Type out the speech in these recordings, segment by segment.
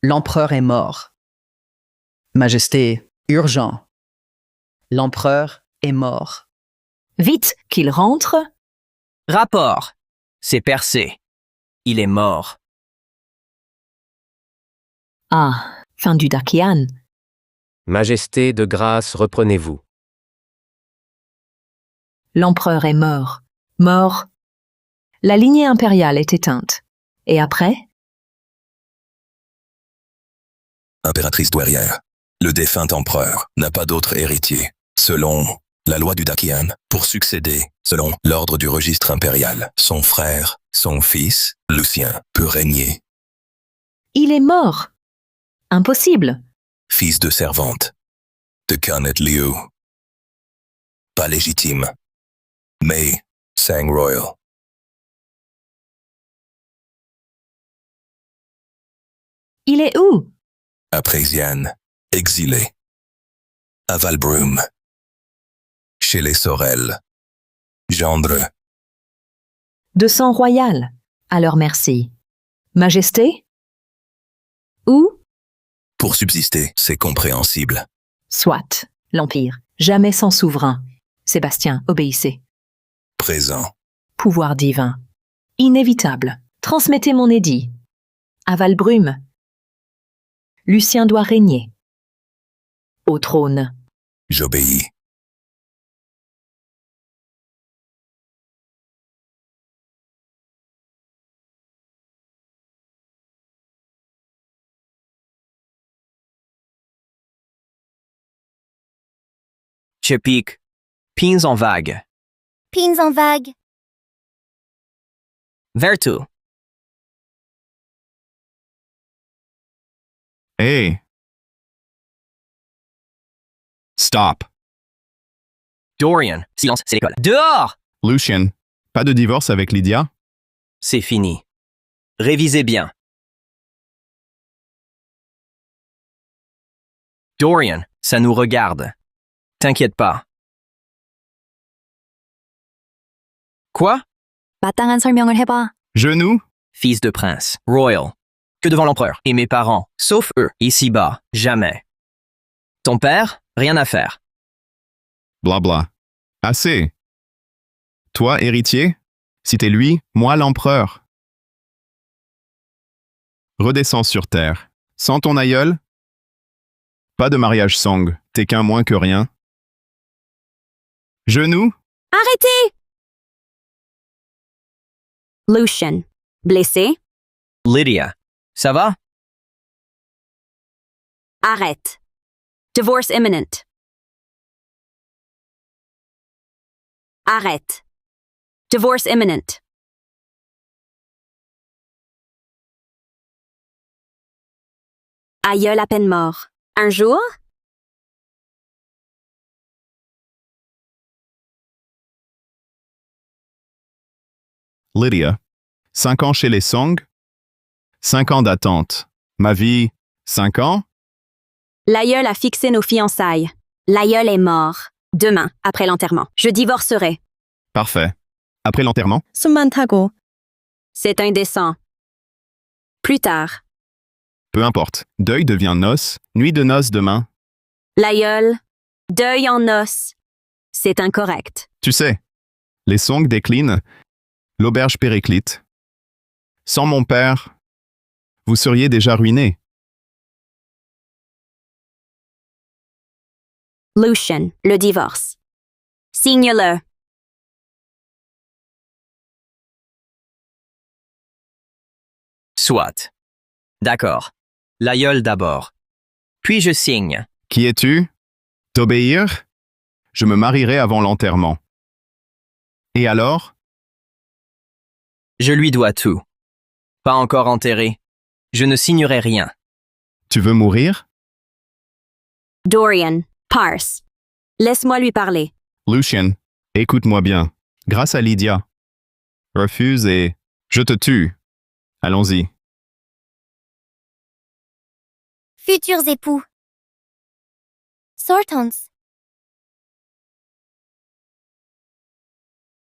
L'empereur est mort. Majesté, urgent. L'empereur est mort. Vite qu'il rentre. Rapport. C'est percé. Il est mort. Ah, fin du Dakian. Majesté, de grâce, reprenez-vous. L'empereur est mort. Mort. La lignée impériale est éteinte. Et après? Impératrice douairière. Le défunt empereur n'a pas d'autre héritier. Selon la loi du Dakian, pour succéder, selon l'ordre du registre impérial, son frère, son fils, Lucien, peut régner. Il est mort. Impossible. Fils de servante. De Kanet Liu. Pas légitime. Mais sang royal. Il est où? À Présiane, exilé. À Valbrume. Chez les Sorel. Gendre. De sang royal. Alors merci. Majesté? Où? Pour subsister, c'est compréhensible. Soit. L'Empire. Jamais sans souverain. Sébastien, obéissez. Présent. Pouvoir divin. Inévitable. Transmettez mon édit. À Valbrume. Lucien doit régner. Au trône. J'obéis. Je pique. Pins en vague. Pins en vague. Vertu. Hey. Stop. Dorian. Silence, c'est l'école. Dehors! Lucien, pas de divorce avec Lydia? C'est fini. Révisez bien. Dorian, ça nous regarde. T'inquiète pas. Quoi? 마땅한 설명을 해봐. Genou? Fils de prince. Royal. Que devant l'empereur. Et mes parents. Sauf eux. Ici-bas. Jamais. Ton père? Rien à faire. Blabla. Assez. Toi, héritier? Si t'es lui, moi l'empereur. Redescends sur terre. Sans ton aïeul? Pas de mariage sang, t'es qu'un moins que rien. Genou? Arrêtez! Lucien. Blessé? Lydia. Ça va? Arrête. Divorce imminent. Arrête. Divorce imminent. Aïeul à peine mort. Un jour? Lydia. 5 ans chez les Song? 5 ans d'attente. Ma vie, 5 ans? L'aïeul a fixé nos fiançailles. L'aïeul est mort. Demain, après l'enterrement. Je divorcerai. Parfait. Après l'enterrement? 숨만 타고. C'est indécent. Plus tard. Peu importe. Deuil devient noces, nuit de noces demain. L'aïeul. Deuil en os. C'est incorrect. Tu sais, les Song déclinent, l'auberge périclite. Sans mon père, vous seriez déjà ruiné. Lucien, le divorce. Signe-le. Soit. D'accord. L'aïeul d'abord. Puis je signe. Qui es-tu? T'obéir? Je me marierai avant l'enterrement. Et alors? Je lui dois tout. Pas encore enterré. Je ne signerai rien. Tu veux mourir? Dorian, parse. Laisse-moi lui parler. Lucien, écoute-moi bien. Grâce à Lydia. Refuse et je te tue. Allons-y. Futurs époux. Sortons.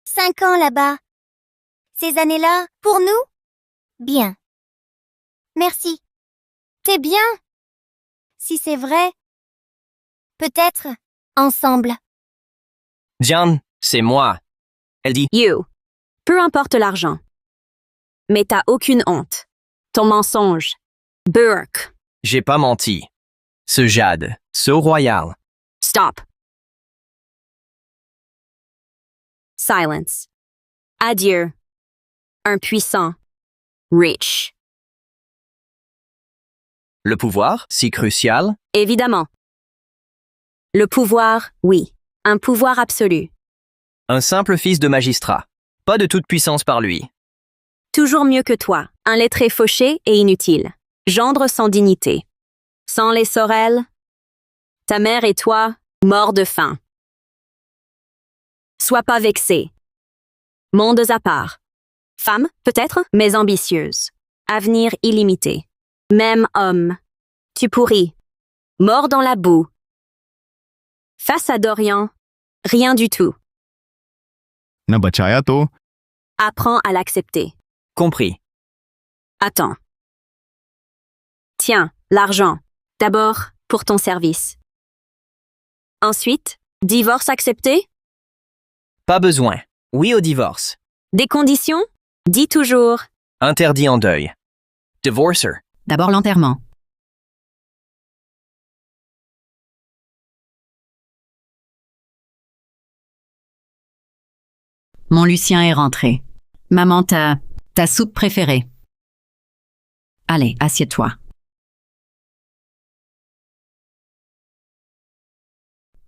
5 ans là-bas. Ces années-là, pour nous? Bien. Merci. T'es bien? Si c'est vrai, peut-être ensemble. Diane, c'est moi. Elle dit, You. Peu importe l'argent. Mais t'as aucune honte. Ton mensonge. Burke. j'ai pas menti. Ce Jade, so royal. Stop. Silence. Adieu. Un puissant. Rich. Le pouvoir, si crucial, Évidemment. Le pouvoir, oui. Un pouvoir absolu. un simple fils de magistrat. Pas de toute puissance par lui. Toujours mieux que toi. Un lettré fauché et inutile. Gendre sans dignité. Sans les Sorel. Ta mère et toi, morts de faim. Sois pas vexé. Mondes à part. Femme, peut-être, mais ambitieuse. Avenir illimité. Même homme. Tu pourris. Mort dans la boue. Face à Dorian, rien du tout. Nabachaya to, Apprends à l'accepter. Compris. Attends. Tiens, l'argent. D'abord, pour ton service. Ensuite, divorce accepté? Pas besoin. Oui au divorce. Des conditions? Dis toujours. Interdit en deuil. Divorcer. D'abord l'enterrement. Mon Lucien est rentré. Maman, ta soupe préférée. Allez, assieds-toi.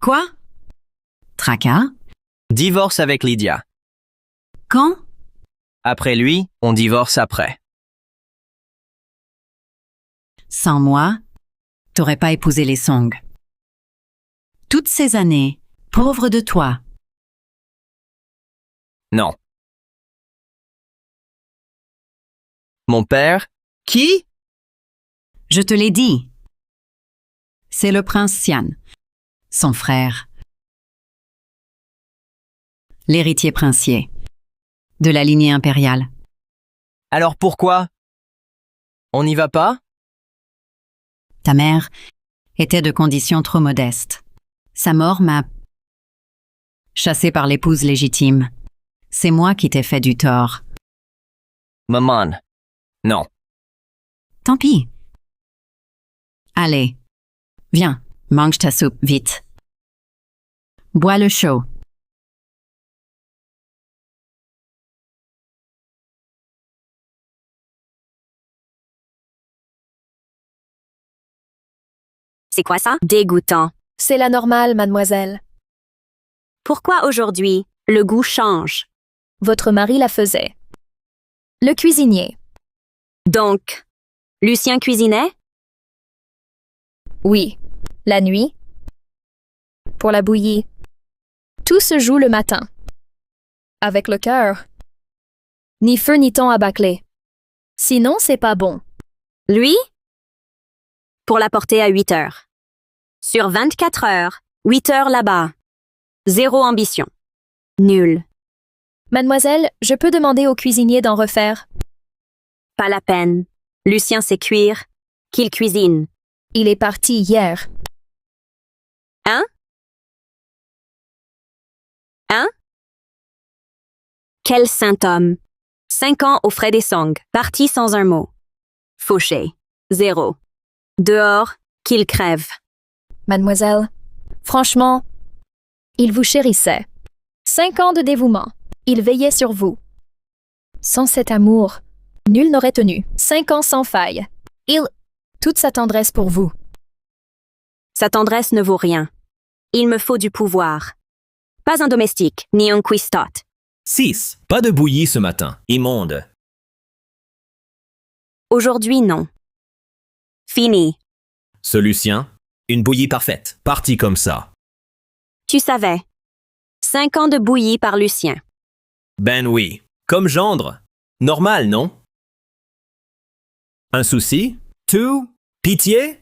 Quoi? Tracas? Divorce avec Lydia. Quand? Après lui, on divorce après. Sans moi, t'aurais pas épousé les Song. Toutes ces années, pauvre de toi. Non. Mon père? Qui? Je te l'ai dit. C'est le prince Sian, son frère. L'héritier princier de la lignée impériale. Alors pourquoi? On n'y va pas? Ta mère était de conditions trop modestes. Sa mort m'a chassé par l'épouse légitime. C'est moi qui t'ai fait du tort. Maman. Non. Tant pis. Allez, viens, mange ta soupe, vite. Bois le chaud. C'est quoi ça? Dégoûtant. C'est la normale, mademoiselle. Pourquoi aujourd'hui, le goût change? Votre mari la faisait. Le cuisinier. Donc, Lucien cuisinait? Oui. La nuit. Pour la bouillie. Tout se joue le matin. Avec le cœur. Ni feu ni temps à bâcler. Sinon, c'est pas bon. Lui? Pour la porter à 8 heures. Sur 24 heures, 8 heures là-bas. Zéro ambition. Nul. Mademoiselle, je peux demander au cuisinier d'en refaire. Pas la peine. Lucien sait cuire. Qu'il cuisine. Il est parti hier. Hein? Hein? Quel saint homme. 5 ans aux frais des Song. Parti sans un mot. Fauché. Zéro. Dehors, qu'il crève. Mademoiselle, franchement, il vous chérissait. 5 ans de dévouement. Il veillait sur vous. Sans cet amour, nul n'aurait tenu. 5 ans sans faille. Toute sa tendresse pour vous. Sa tendresse ne vaut rien. Il me faut du pouvoir. Pas un domestique, ni un cuistot. 6. Pas de bouillie ce matin. Immonde. Aujourd'hui, non. Fini. Ce Lucien, une bouillie parfaite. Parti comme ça. Tu savais. 5 ans de bouillie par Lucien. Ben oui. Comme gendre. Normal, non? Un souci? Tout? Pitié?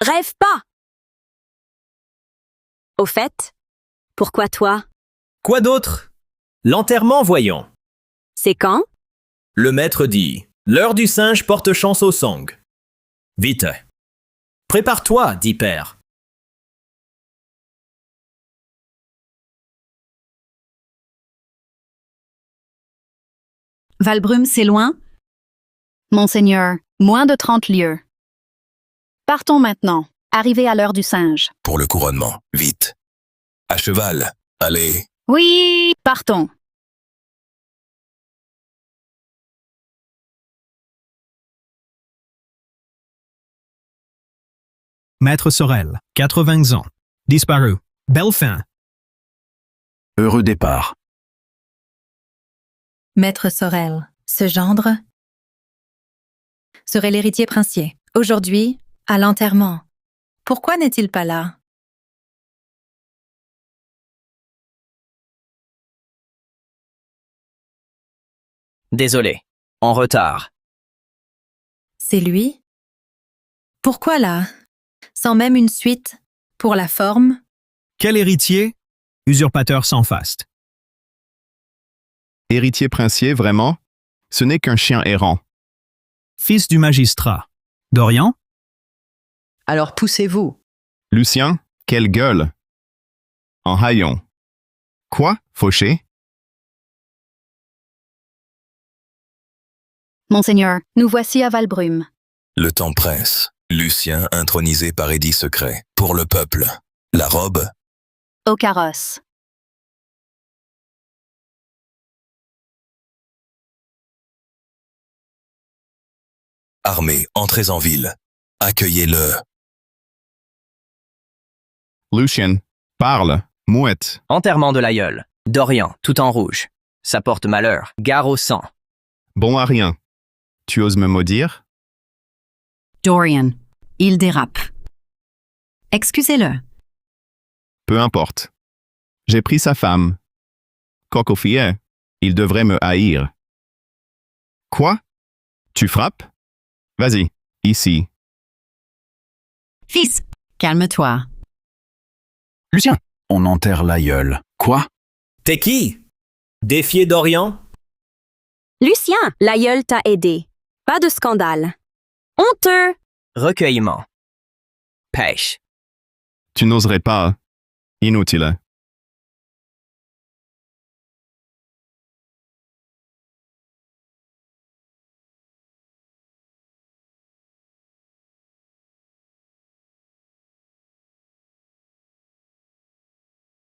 Rêve pas! Au fait, pourquoi toi? Quoi d'autre? L'enterrement, voyons. C'est quand? Le maître dit, l'heure du singe porte chance au Song. Vite. Prépare-toi, dit père. Valbrume, c'est loin? Monseigneur, moins de 30 lieues. Partons maintenant. Arrivé à l'heure du singe. Pour le couronnement, vite. À cheval, allez. Oui, partons. Maître Sorel, 80 ans. Disparu. Belle fin. Heureux départ. Maître Sorel, ce gendre serait l'héritier princier. Aujourd'hui, à l'enterrement. Pourquoi n'est-il pas là? Désolé. En retard. C'est lui? Pourquoi là? Sans même une suite pour la forme? Quel héritier? Usurpateur sans faste. Héritier princier, vraiment? Ce n'est qu'un chien errant. Fils du magistrat. Dorian? Alors poussez-vous. Lucien, quelle gueule! En haillons. Quoi, fauché? Monseigneur, nous voici à Valbrume. Le temps presse. Lucien intronisé par édit secret. Pour le peuple. La robe? Au carrosse. Armée, entrez en ville. Accueillez-le. Lucien, parle, mouette. Enterrement de l'aïeul. Dorian, tout en rouge. Ça porte malheur. Gare au sang. Bon à rien. Tu oses me maudire? Dorian, il dérape. Excusez-le. Peu importe. J'ai pris sa femme. Cocofiet, il devrait me haïr. Quoi? Tu frappes? Vas-y, ici. Fils, calme-toi. Lucien, on enterre l'aïeul. Quoi? T'es qui? Défier Dorian? Lucien, l'aïeul t'a aidé. Pas de scandale. Honteux! Recueillement. Pêche. Tu n'oserais pas. Inutile.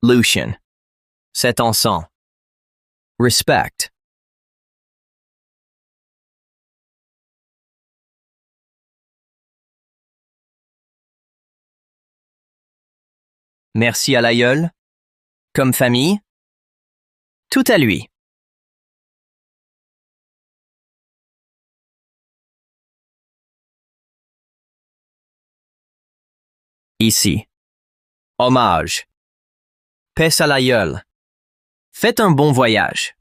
Lucien. Cet encens. Respect. Merci à l'aïeul. Comme famille. Tout à lui. Ici. Hommage. Paix à l'aïeul. Faites un bon voyage.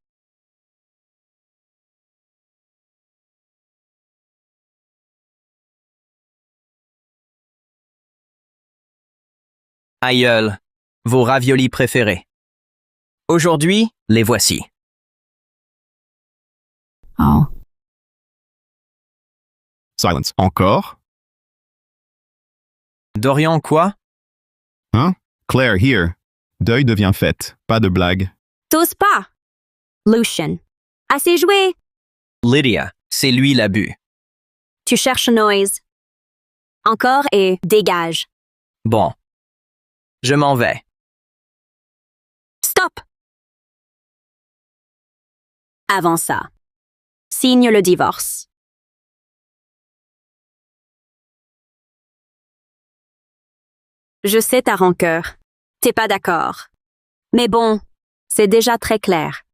Aïeul, vos raviolis préférés. Aujourd'hui, les voici. Oh. Silence. Encore? Dorian quoi? Hein? Claire, here. Deuil devient fête. Pas de blague. T'oses pas! Lucien. Assez joué! Lydia, c'est lui l'abus. Tu cherches noise. Encore et dégage. Bon. Je m'en vais. Stop! Avant ça, signe le divorce. Je sais ta rancœur. T'es pas d'accord. Mais bon, c'est déjà très clair.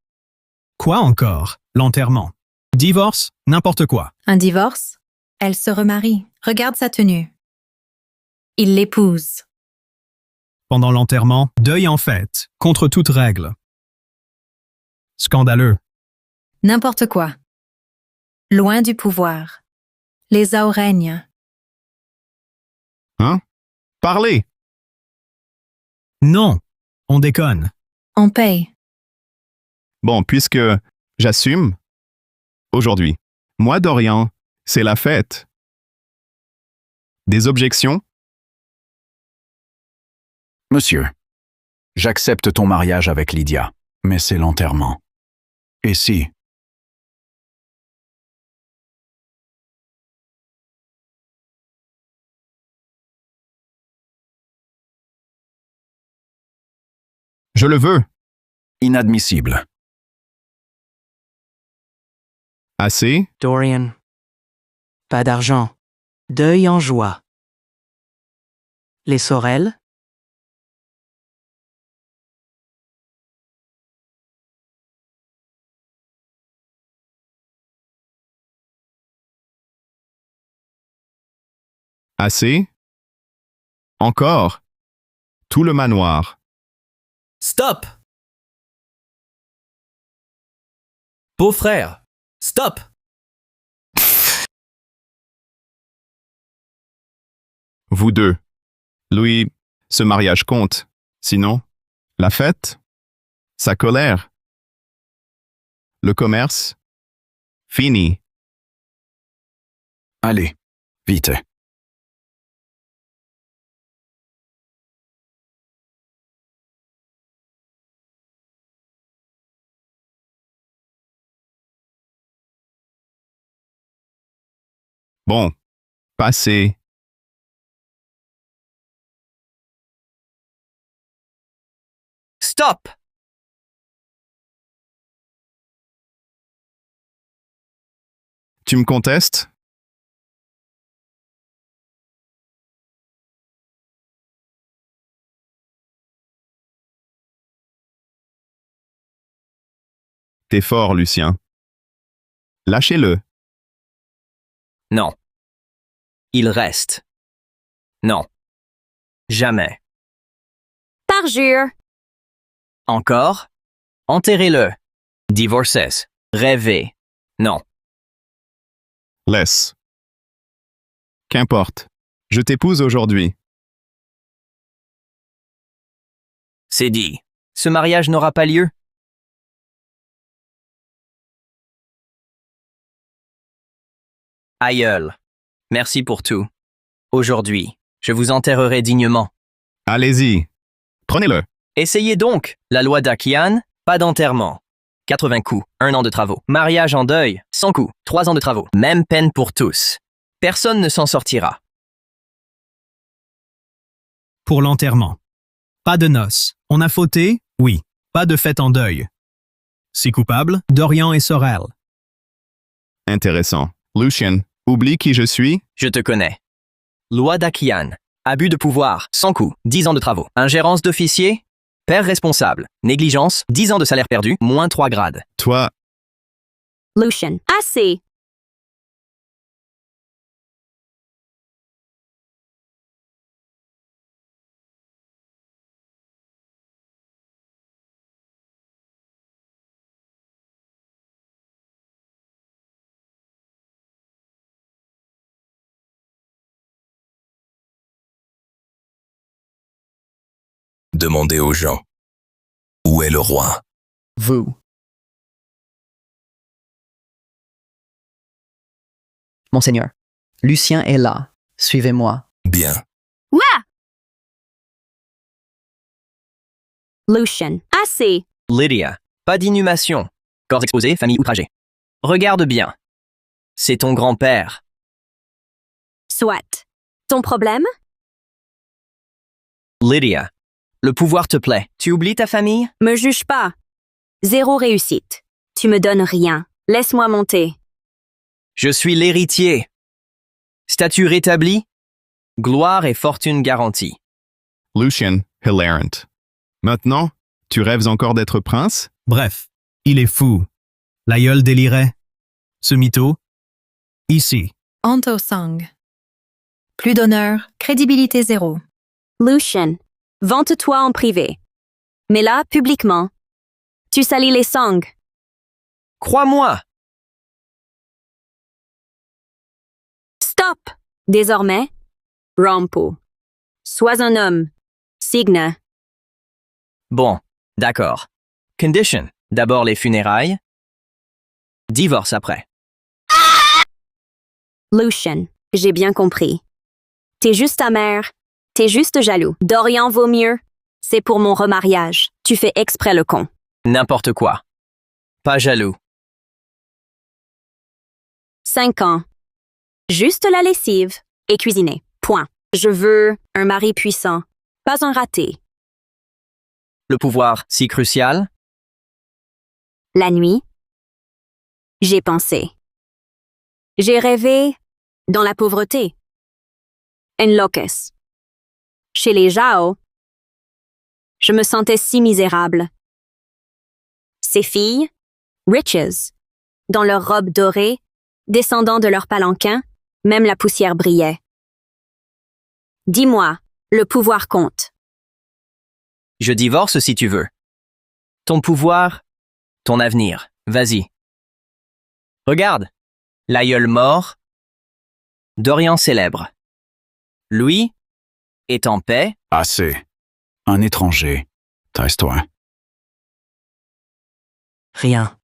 Quoi encore? L'enterrement. Divorce? N'importe quoi. Un divorce? Elle se remarie. Regarde sa tenue. Il l'épouse. Pendant l'enterrement, deuil en fête, contre toute règle. Scandaleux. N'importe quoi. Loin du pouvoir. Les Ao règnent. Hein? Parlez! Non, on déconne. On paye. Bon, puisque j'assume, aujourd'hui, moi, Dorian, c'est la fête. Des objections? Monsieur, j'accepte ton mariage avec Lydia, mais c'est l'enterrement. Et si? Je le veux. Inadmissible. Assez? Dorian. Pas d'argent. Deuil en joie. Les Sorel? Assez? Encore? Tout le manoir. Stop! Beau-frère, stop! Vous deux. Louis, ce mariage compte. Sinon, la fête? Sa colère? Le commerce? Fini. Allez, vite. Bon, passez. Stop! Tu me contestes? T'es fort, Lucien. Lâchez-le. Non. Il reste. Non. Jamais. Parjure. Encore? Enterrez-le. Divorces. Rêvez. Non. Laisse. Qu'importe. Je t'épouse aujourd'hui. C'est dit. Ce mariage n'aura pas lieu? Aïeul. Merci pour tout. Aujourd'hui, je vous enterrerai dignement. Allez-y. Prenez-le. Essayez donc. La loi d'Akian, pas d'enterrement. 80 coups, 1 an de travaux. Mariage en deuil, 100 coups, 3 ans de travaux. Même peine pour tous. Personne ne s'en sortira. Pour l'enterrement. Pas de noces. On a fauté? Oui. Pas de fête en deuil. Si coupable, Dorian et Sorel. Intéressant. Lucien, oublie qui je suis? Je te connais. Loi d'Akian. Abus de pouvoir, 100 coups, 10 ans de travaux. Ingérence d'officier, père responsable. Négligence, 10 ans de salaire perdu, moins 3 grades. Toi, Lucien. Assez. Demandez aux gens. Où est le roi? Vous. Monseigneur, Lucien est là. Suivez-moi. Bien. Ouah! Lucien. Assez. Lydia. Pas d'inhumation. Corps exposé, famille outragée. Regarde bien. C'est ton grand-père. Soit. Ton problème? Lydia. Le pouvoir te plaît. Tu oublies ta famille? Me juge pas. 0 réussite. Tu me donnes rien. Laisse-moi monter. Je suis l'héritier. Statut rétabli. Gloire et fortune garantie. Lucien, hilarant. Maintenant, tu rêves encore d'être prince? Bref, il est fou. L'aïeul délirait. Ce mytho. Ici. Anto Sang. Plus d'honneur, crédibilité 0. Lucien. Vante-toi en privé. Mais là, publiquement. Tu salis les Sang. Crois-moi. Stop! Désormais, Rampo. Sois un homme. Signe. Bon, d'accord. Condition. D'abord les funérailles. Divorce après. Lucien. J'ai bien compris. T'es juste amer. T'es juste jaloux. Dorian vaut mieux. C'est pour mon remariage. Tu fais exprès le con. N'importe quoi. Pas jaloux. 5 ans. Juste la lessive et cuisiner. Point. Je veux un mari puissant, pas un raté. Le pouvoir si crucial? La nuit, j'ai pensé. J'ai rêvé dans la pauvreté. En loques. Chez les Jao, je me sentais si misérable. Ces filles, riches, dans leurs robes dorées, descendant de leur palanquin, même la poussière brillait. Dis-moi, le pouvoir compte. Je divorce si tu veux. Ton pouvoir, ton avenir. Vas-y. Regarde. L'aïeul mort. Dorian célèbre. Louis est en paix. Assez. Un étranger. Taise-toi. Rien.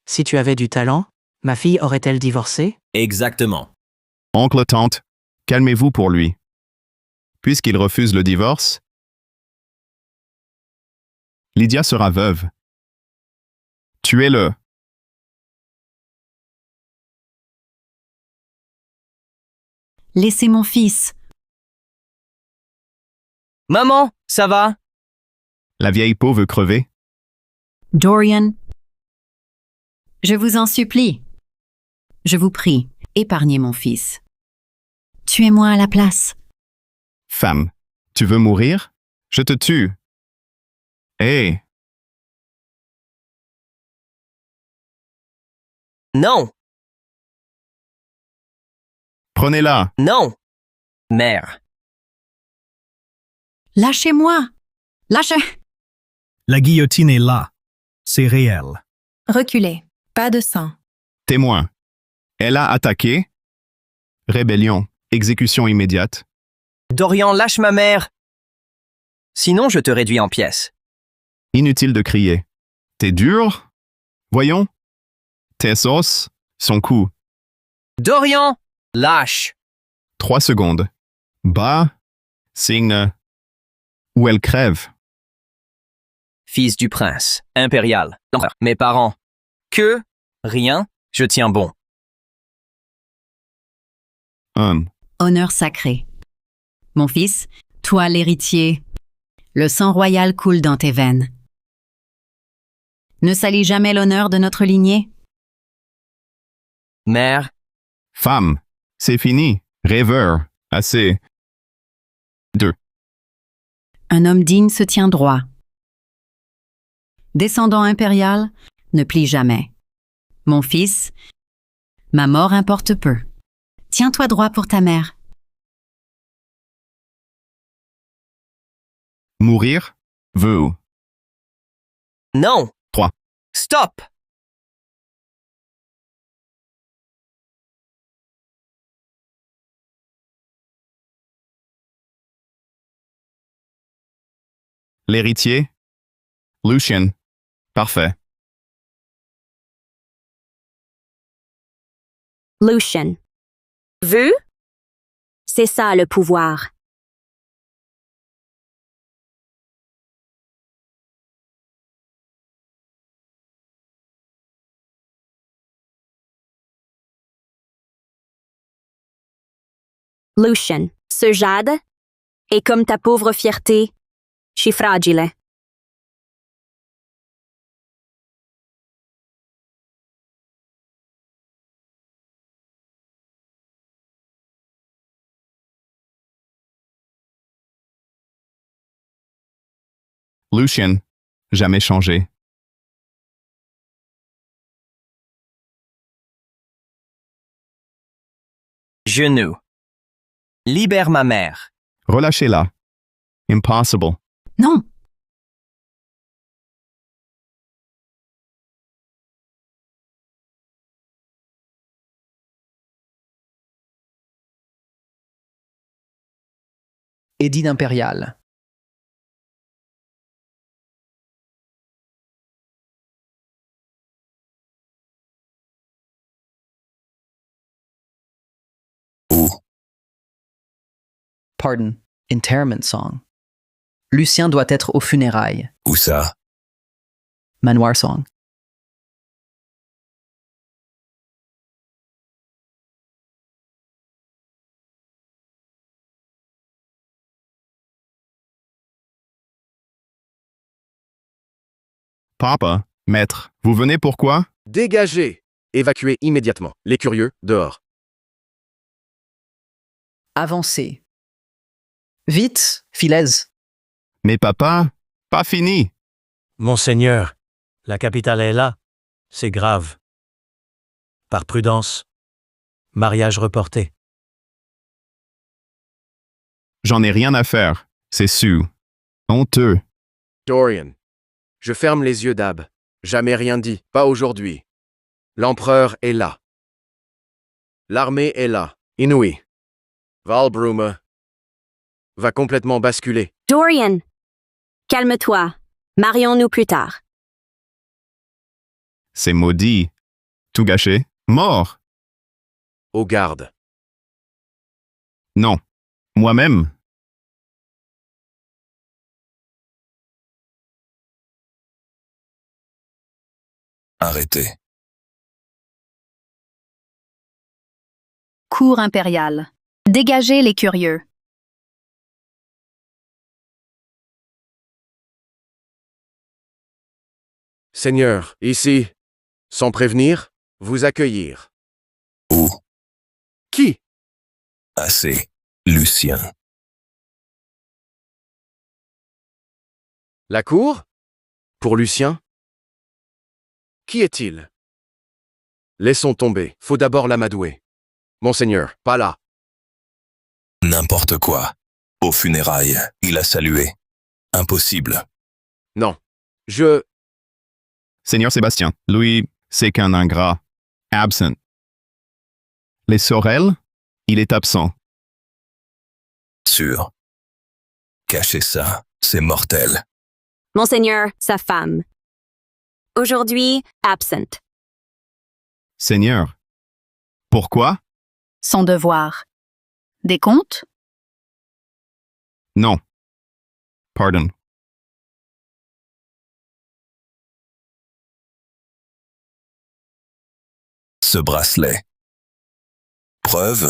Si tu avais du talent, ma fille aurait-elle divorcé? Exactement. Oncle, tante, calmez-vous pour lui. Puisqu'il refuse le divorce, Lydia sera veuve. Tuez-le. Laissez mon fils. Maman, ça va? La vieille peau veut crever. Dorian, je vous en supplie. Je vous prie, épargnez mon fils. Tuez-moi à la place. Femme, tu veux mourir? Je te tue. Hé, Non, prenez-la. non. Mère. Lâchez-moi. Lâchez. La guillotine est là. C'est réel. Reculez. Pas de sang. Témoin. Elle a attaqué. Rébellion. Exécution immédiate. Dorian, lâche ma mère. Sinon, je te réduis en pièces. Inutile de crier. T'es dur? Voyons. Tes os, son cou. Dorian, lâche. 3 secondes. Bas, signe. Ou elle crève. Fils du prince, impérial, l'empereur. Mes parents. Que? Rien, je tiens bon. Honneur sacré. Mon fils, toi l'héritier, le sang royal coule dans tes veines. Ne salis jamais l'honneur de notre lignée. Mère. Femme, c'est fini. Rêveur, assez. 2. Un homme digne se tient droit. Descendant impérial, ne plie jamais. Mon fils, ma mort importe peu. Tiens-toi droit pour ta mère. Mourir? Vous. Non. 3. Stop. L'héritier? Lucien. Parfait. Lucien. Vu? C'est ça le pouvoir. Lucien, ce jade est comme ta pauvre fierté, si fragile. Lucien. Jamais changé. Genou. Libère ma mère. Relâchez-la. Impossible. Non. Édit impérial. Pardon. Interment song. Lucien doit être aux funérailles. Où ça? Manoir song. Papa, maître, vous venez pourquoi? Dégagez! Évacuez immédiatement. Les curieux, dehors. Avancez. Vite, Philèse. Mais papa, pas fini. Monseigneur, la capitale est là. C'est grave. Par prudence. Mariage reporté. J'en ai rien à faire, c'est sûr. Honteux. Dorian. Je ferme les yeux d'Ab. Jamais rien dit, pas aujourd'hui. L'empereur est là. L'armée est là. Inouï. Valbrume va complètement basculer. Dorian, calme-toi. Marions-nous plus tard. C'est maudit. Tout gâché. Mort. Aux gardes. Non. Moi-même. Arrêtez. Cour impériale. Dégagez les curieux. Seigneur, ici, sans prévenir, vous accueillir. Où? Qui? Assez. Lucien. La cour? Pour Lucien? Qui est-il? Laissons tomber, faut d'abord l'amadouer. Monseigneur, pas là. N'importe quoi. Aux funérailles, il a salué. Impossible. Non. Seigneur Sébastien, Louis, c'est qu'un ingrat. Absent. Les Sorel, il est absent. Sûr. Cachez ça, c'est mortel. Monseigneur, sa femme. Aujourd'hui, absent. Seigneur. Pourquoi? Son devoir. Des comptes? Non. Pardon. Ce bracelet. Preuve?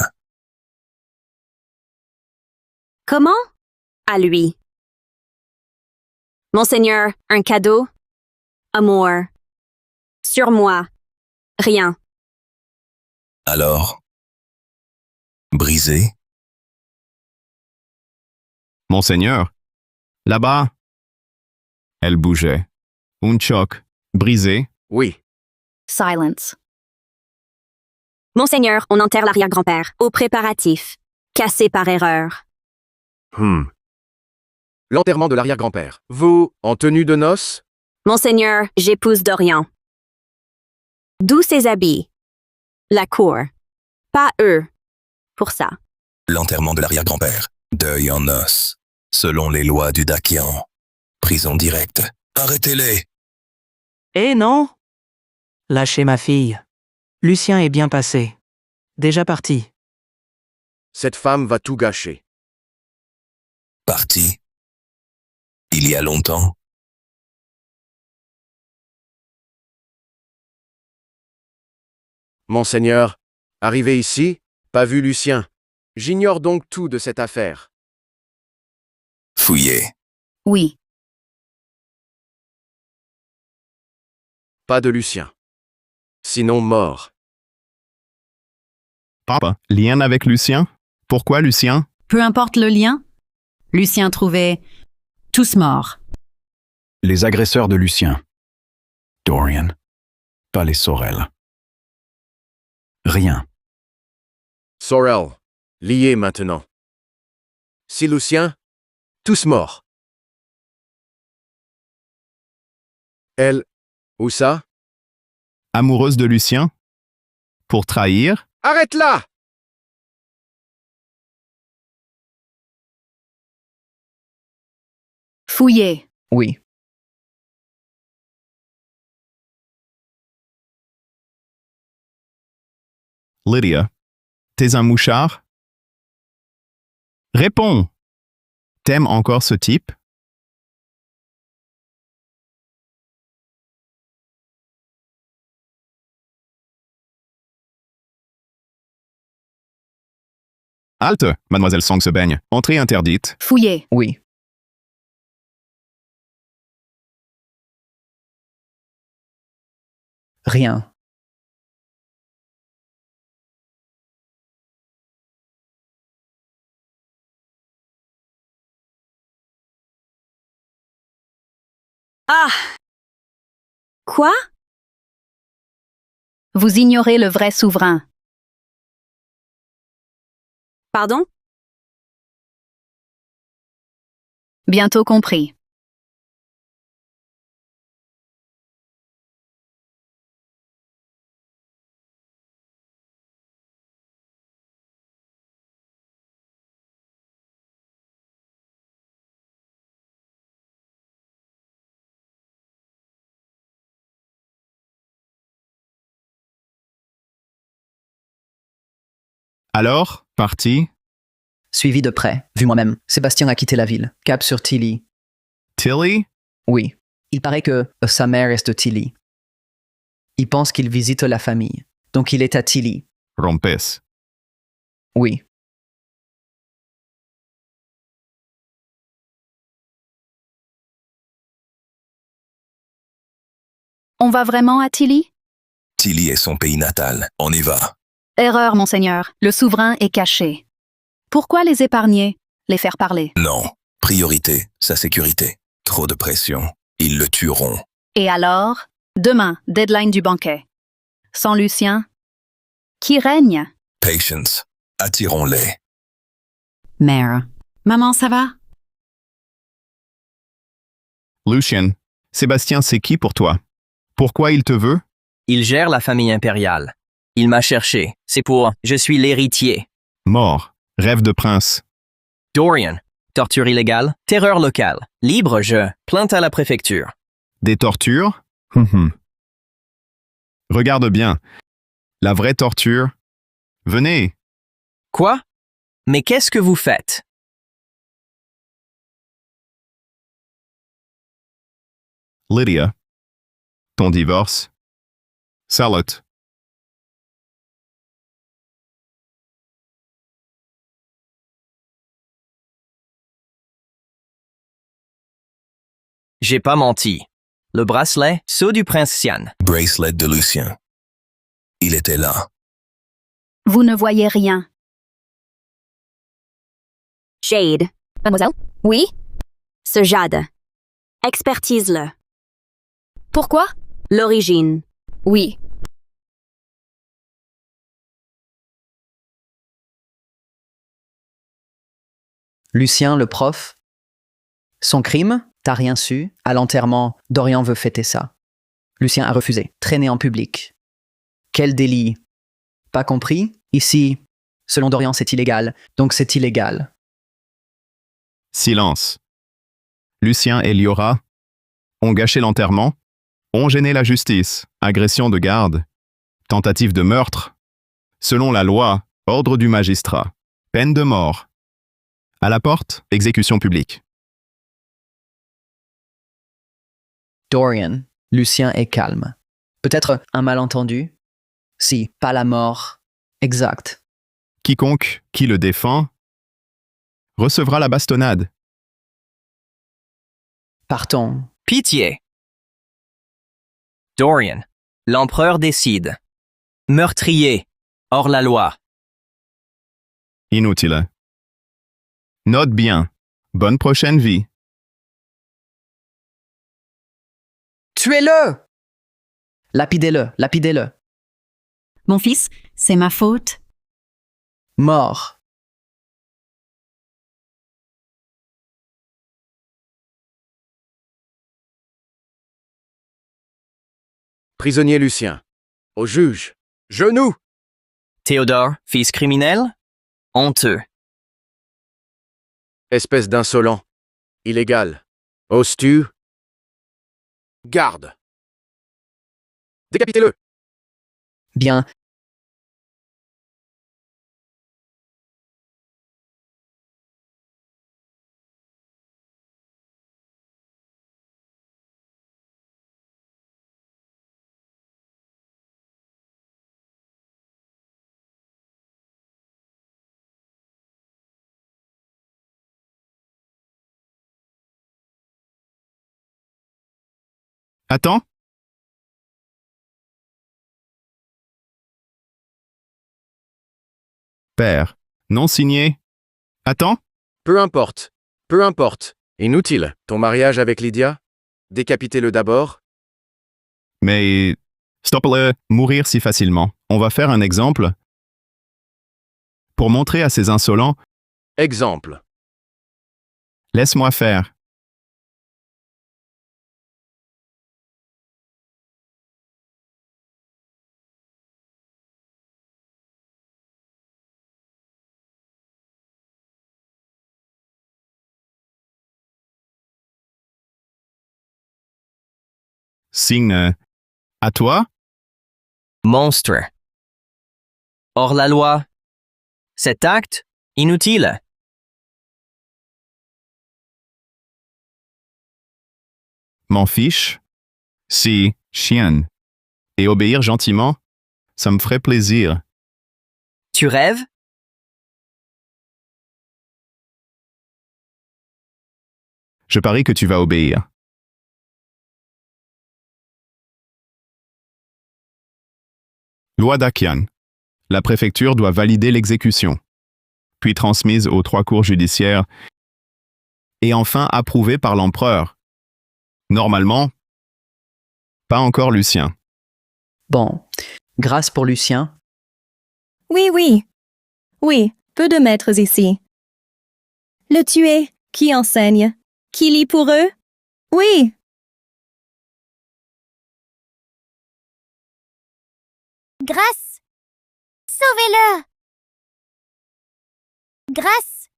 Comment? À lui. Monseigneur, un cadeau? Amour. Sur moi. Rien. Alors? Brisé? Monseigneur. Là-bas. Elle bougeait. Un choc. Brisé. Oui. Silence. Monseigneur, on enterre l'arrière-grand-père. Au préparatif. Cassé par erreur. L'enterrement de l'arrière-grand-père. Vous, en tenue de noces? Monseigneur, j'épouse Dorian. D'où ces habits? La cour. Pas eux. Pour ça. L'enterrement de l'arrière-grand-père. Deuil en os. Selon les lois du Dakian. Prison directe. Arrêtez-les! Eh non! Lâchez ma fille. Lucien est bien passé. Déjà parti. Cette femme va tout gâcher. Parti. Il y a longtemps. Monseigneur, arrivé ici, pas vu Lucien. J'ignore donc tout de cette affaire. Fouillé. Oui. Pas de Lucien. Sinon mort. Papa, lien avec Lucien? Pourquoi Lucien? Peu importe le lien. Lucien trouvait tous morts. Les agresseurs de Lucien. Dorian. Pas les Sorel. Rien. Sorel, lié maintenant. Si Lucien, tous morts. Elle, où ça? Amoureuse de Lucien? Pour trahir? Arrête-la! Fouillé. Oui. Lydia. T'es un mouchard? Réponds. T'aimes encore ce type? Halte, mademoiselle Song se baigne. Entrée interdite. Fouillez. Oui. Rien. Ah! Quoi? Vous ignorez le vrai souverain. Pardon? Bientôt compris. Alors, parti? Suivi de près, vu moi-même. Sébastien a quitté la ville. Cap sur Tilly. Tilly? Oui. Il paraît que sa mère est de Tilly. Il pense qu'il visite la famille. Donc il est à Tilly. Rompes. Oui. On va vraiment à Tilly? Tilly est son pays natal. On y va. Erreur, monseigneur. Le souverain est caché. Pourquoi les épargner? Les faire parler? Non. Priorité, sa sécurité. Trop de pression. Ils le tueront. Et alors? Demain, deadline du banquet. Sans Lucien? Qui règne? Patience. Attirons-les. Mère. Maman, ça va? Lucien, Sébastien, c'est qui pour toi? Pourquoi il te veut? Il gère la famille impériale. Il m'a cherché. C'est pour « je suis l'héritier ». Mort. Rêve de prince. Dorian. Torture illégale. Terreur locale. Libre jeu. Plainte à la préfecture. Des tortures? Regarde bien. La vraie torture. Venez. Quoi? Mais qu'est-ce que vous faites? Lydia. Ton divorce. Charlotte. J'ai pas menti. Le bracelet, sceau du prince Sian. Bracelet de Lucien. Il était là. Vous ne voyez rien. Jade. Mademoiselle? Oui? Ce jade. Expertise-le. Pourquoi? L'origine. Oui. Lucien, le prof. Son crime? T'as rien su. À l'enterrement, Dorian veut fêter ça. Lucien a refusé. Traîner en public. Quel délit? Pas compris? Ici, selon Dorian, c'est illégal. Donc c'est illégal. Silence. Lucien et Liora ont gâché l'enterrement, ont gêné la justice, agression de garde, tentative de meurtre. Selon la loi, ordre du magistrat, peine de mort. À la porte, exécution publique. Dorian, Lucien est calme. Peut-être un malentendu? Si, pas la mort. Exact. Quiconque qui le défend recevra la bastonnade. Partons. Pitié. Dorian. L'empereur décide. Meurtrier. Hors la loi. Inutile. Note bien. Bonne prochaine vie. Tuez-le! Lapidez-le, lapidez-le. Mon fils, c'est ma faute. Mort. Prisonnier Lucien. Au juge. Genoux! Théodore, fils criminel? Honteux. Espèce d'insolent. Illégal. Oses-tu? Garde! Décapitez-le! Bien, Attends. Père. Non signé. Attends. Peu importe. Peu importe. Inutile. Ton mariage avec Lydia? Décapitez-le d'abord? Mais stop-le, mourir si facilement. On va faire un exemple. Pour montrer à ces insolents. Exemple. Laisse-moi faire. Signe. À toi? Monstre. Hors la loi. Cet acte, inutile. M'en fiche? Si, chienne. Et obéir gentiment? Ça me ferait plaisir. Tu rêves? Je parie que tu vas obéir. Loi d'Akian. La préfecture doit valider l'exécution, puis transmise aux 3 cours judiciaires, et enfin approuvée par l'empereur. Normalement, pas encore Lucien. Bon, grâce pour Lucien. Oui, oui. Oui, peu de maîtres ici. Le tuer, qui enseigne? Qui lit pour eux? Oui. Grâce! Sauvez-le! Grâce!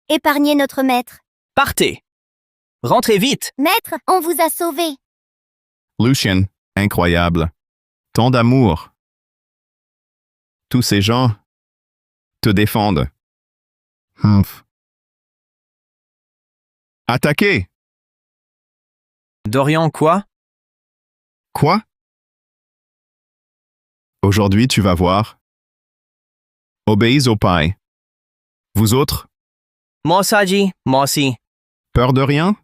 Épargnez notre maître. Partez. Rentrez vite. Maître, on vous a sauvé. Lucien, incroyable. Tant d'amour. Tous ces gens te défendent. Humph. Attaquez! Dorian quoi? Quoi? Aujourd'hui, tu vas voir. Obéis au pai. Vous autres? Moi Saji, moi aussi. Peur de rien?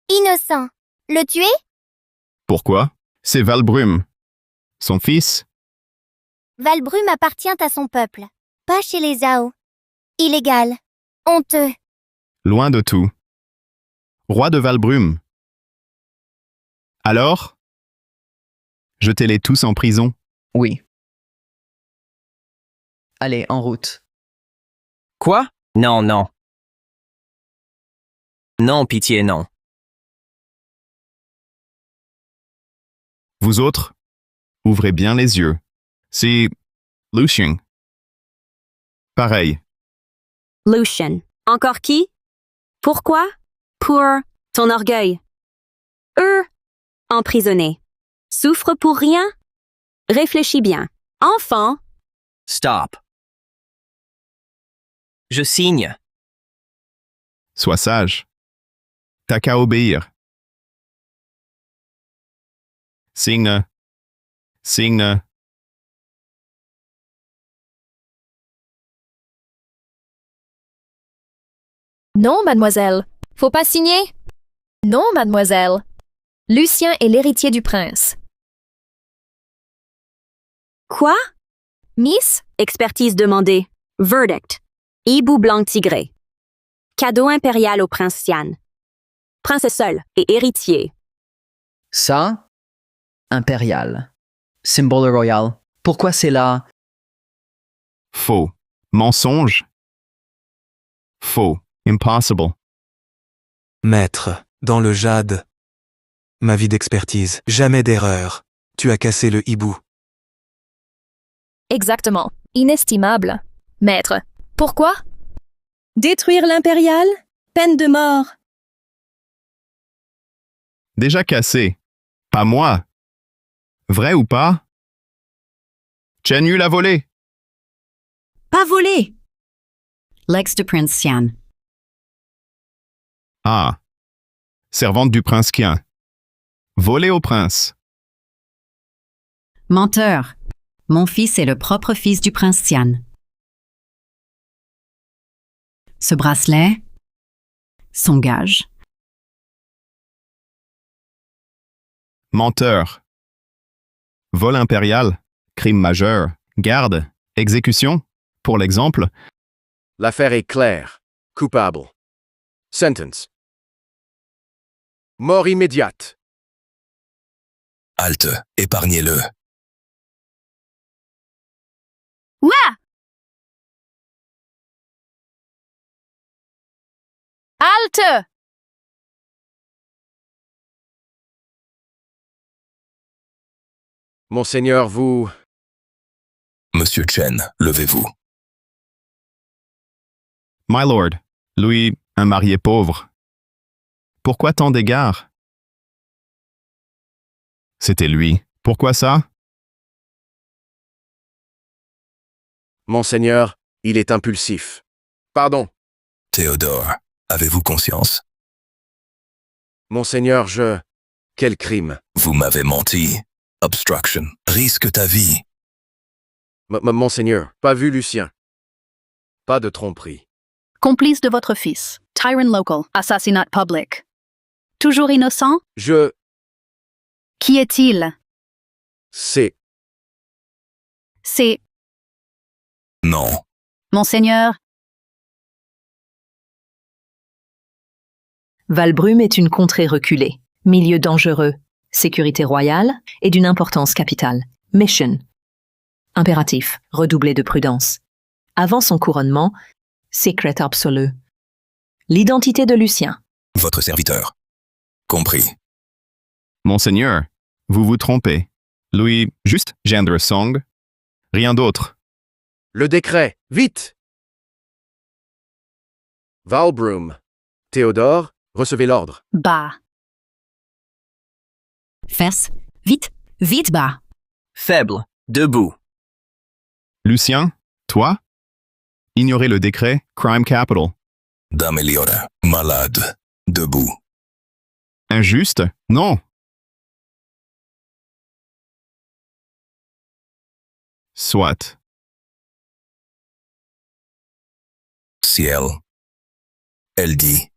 Innocent. Le tuer? Pourquoi? C'est Valbrume. Son fils? Valbrume appartient à son peuple, pas chez les Zhao. Illégal. Honteux. Loin de tout. Roi de Valbrume. Alors? Jetez-les tous en prison. Oui. Allez, en route. Quoi? Non, non. Non, pitié, non. Vous autres, ouvrez bien les yeux. C'est Lucien. Pareil. Lucien. Encore qui? Pourquoi? Pour ton orgueil. Eux, emprisonnés. Souffre pour rien? Réfléchis bien. Enfant. Stop. Je signe. Sois sage. T'as qu'à obéir. Signe. Signe. Non, mademoiselle. Faut pas signer. Non, mademoiselle. Lucien est l'héritier du prince. Quoi? Miss? Expertise demandée. Verdict. Hibou blanc tigré. Cadeau impérial au prince Sian. Prince seul et héritier. Ça, impérial. Symbole royal. Pourquoi c'est là? Faux. Mensonge. Faux. Impossible. Maître, dans le jade. Ma vie d'expertise. Jamais d'erreur. Tu as cassé le hibou. Exactement. Inestimable. Maître. Pourquoi? Détruire l'impérial? Peine de mort. Déjà cassé. Pas moi. Vrai ou pas? Chen Yu l'a volé. Pas volé. L'ex de Prince Sian. Ah. Servante du prince Qian. Volé au prince. Menteur. Mon fils est le propre fils du prince Sian. Ce bracelet, son gage, menteur. Vol impérial, crime majeur, garde, exécution. Pour l'exemple, L'affaire est claire. Coupable. Sentence. Mort immédiate. Halte, épargnez-le. Ouah! Halte! Monseigneur, vous... Monsieur Chen, levez-vous. My lord, Louis, un marié pauvre. Pourquoi tant d'égards? C'était lui. Pourquoi ça? Monseigneur, il est impulsif. Pardon. Théodore, avez-vous conscience? Monseigneur, je... Quel crime? Vous m'avez menti. Obstruction. Risque ta vie. Monseigneur, pas vu Lucien. Pas de tromperie. Complice de votre fils. Tyrant local. Assassinat public. Toujours innocent? Je... Qui est-il? C'est... C'est... Non. Monseigneur. Valbrume est une contrée reculée, milieu dangereux, sécurité royale et d'une importance capitale. Mission. Impératif, redoubler de prudence. Avant son couronnement, secret absolu. L'identité de Lucien. Votre serviteur. Compris. Monseigneur, vous vous trompez. Louis, juste gendre song. Rien d'autre. Le décret, vite! Valbrume. Théodore, recevez l'ordre. Bas. Fesses, vite, vite bas. Faible, debout. Lucien, toi? Ignorez le décret, crime capital. D'améliorer. Malade. Debout. Injuste? Non. Soit. Ciel. Elle dit.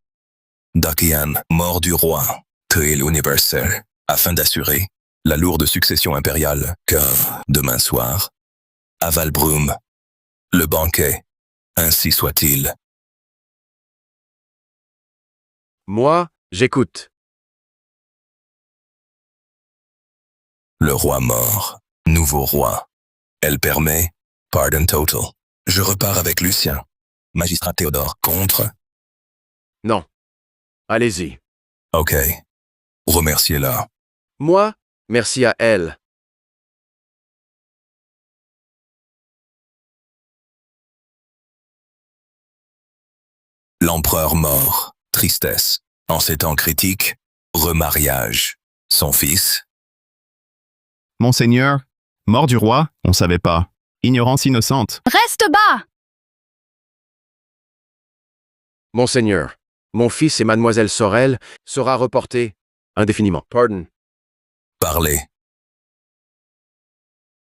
Dakian, mort du roi, Tuil universel, afin d'assurer la lourde succession impériale que, demain soir, à Valbrume, le banquet, ainsi soit-il. Moi, j'écoute. Le roi mort, nouveau roi. Elle permet, pardon total. Je repars avec Lucien. Magistrat Théodore, contre? Non. Allez-y. Ok. Remerciez-la. Moi, merci à elle. L'empereur mort, tristesse. En ces temps critiques, remariage. Son fils, Monseigneur, mort du roi, on savait pas. Ignorance innocente. Reste bas! Monseigneur, mon fils et mademoiselle Sorel sera reporté indéfiniment. Pardon. parlez.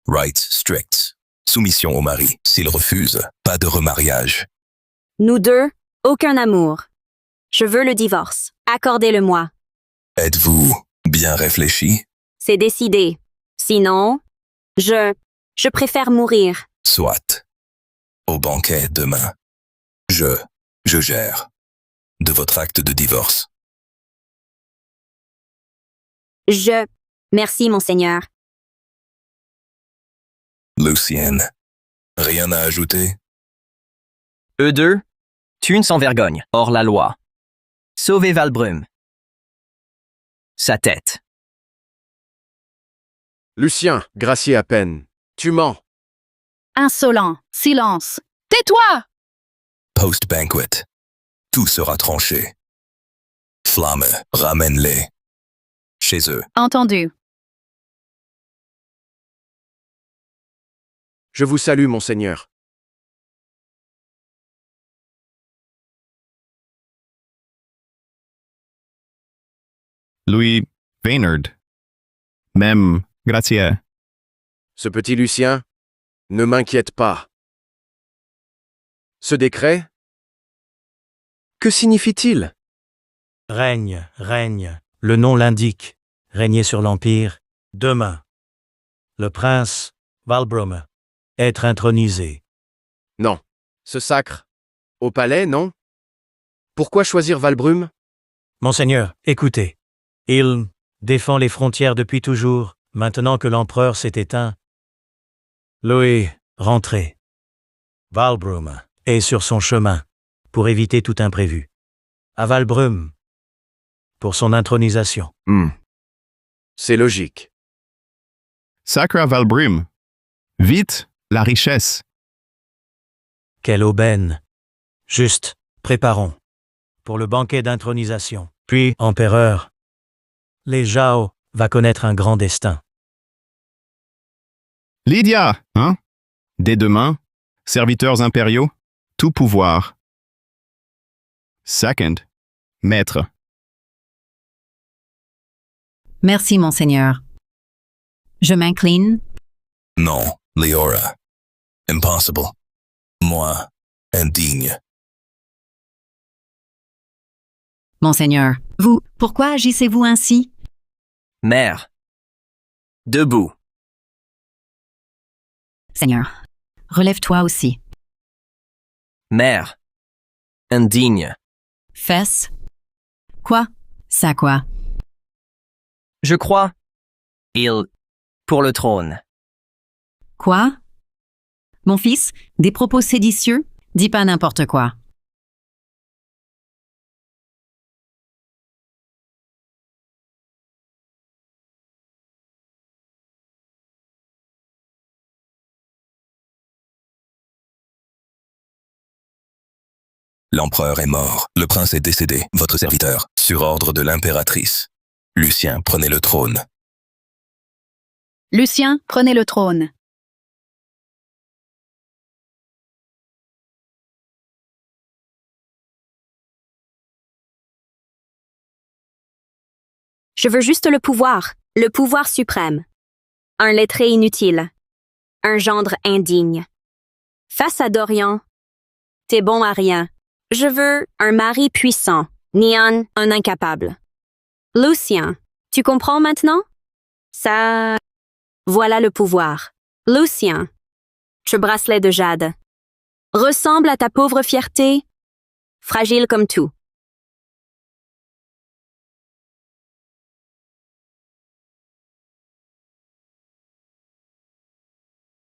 Rights strict. Soumission au mari. S'il refuse, pas de remariage. Nous deux, aucun amour. Je veux le divorce. Accordez-le-moi. Êtes-vous bien réfléchi? C'est décidé. Sinon, je préfère mourir. Soit. Au banquet demain. Je gère. De votre acte de divorce. Merci, monseigneur. Lucienne. Rien à ajouter? Eux deux, thune sans vergogne, hors la loi. Sauvez Valbrume. Sa tête. Lucien, gracié à peine. Tu mens. Insolent. Silence. Tais-toi! Post-banquet. Tout sera tranché. Flamme, ramène-les. Chez eux. Entendu. Je vous salue, monseigneur. Louis Vaynard. Même, grazie. Ce petit Lucien, ne m'inquiète pas. Ce décret? Que signifie-t-il? Règne, règne. Le nom l'indique. régner sur l'Empire, demain. Le prince, Valbrum, être intronisé. Non. Ce sacre. Au palais, non? Pourquoi choisir Valbrum? Monseigneur, écoutez. Il défend les frontières depuis toujours, maintenant que l'empereur s'est éteint. Louis, rentrez. Valbrum est sur son chemin, pour éviter tout imprévu. À Valbrum, pour son intronisation. C'est logique. Sacre à Valbrum. Vite, la richesse. Quelle aubaine. Juste, préparons. Pour le banquet d'intronisation. Puis, empereur. Les Zhao va connaître un grand destin. Lydia, hein? Dès demain, serviteurs impériaux, tout pouvoir. Second, maître. Merci, monseigneur. Je m'incline. Non, Leora. Impossible. Moi, indigne. Monseigneur, vous, pourquoi agissez-vous ainsi? Mère. Debout. Seigneur, relève-toi aussi. Mère. Indigne. Fesse. Quoi? Ça quoi? Je crois. Il. Pour le trône. Quoi? Mon fils, des propos séditieux? Dis pas n'importe quoi. L'empereur est mort, le prince est décédé, votre serviteur, sur ordre de l'impératrice. Lucien, prenez le trône. Lucien, prenez le trône. Je veux juste le pouvoir suprême. Un lettré inutile. Un gendre indigne. Face à Dorian, t'es bon à rien. Je veux un mari puissant, Nian, un incapable. Lucien, tu comprends maintenant? Ça... Voilà le pouvoir. Lucien, ce bracelet de jade. Ressemble à ta pauvre fierté, fragile comme tout.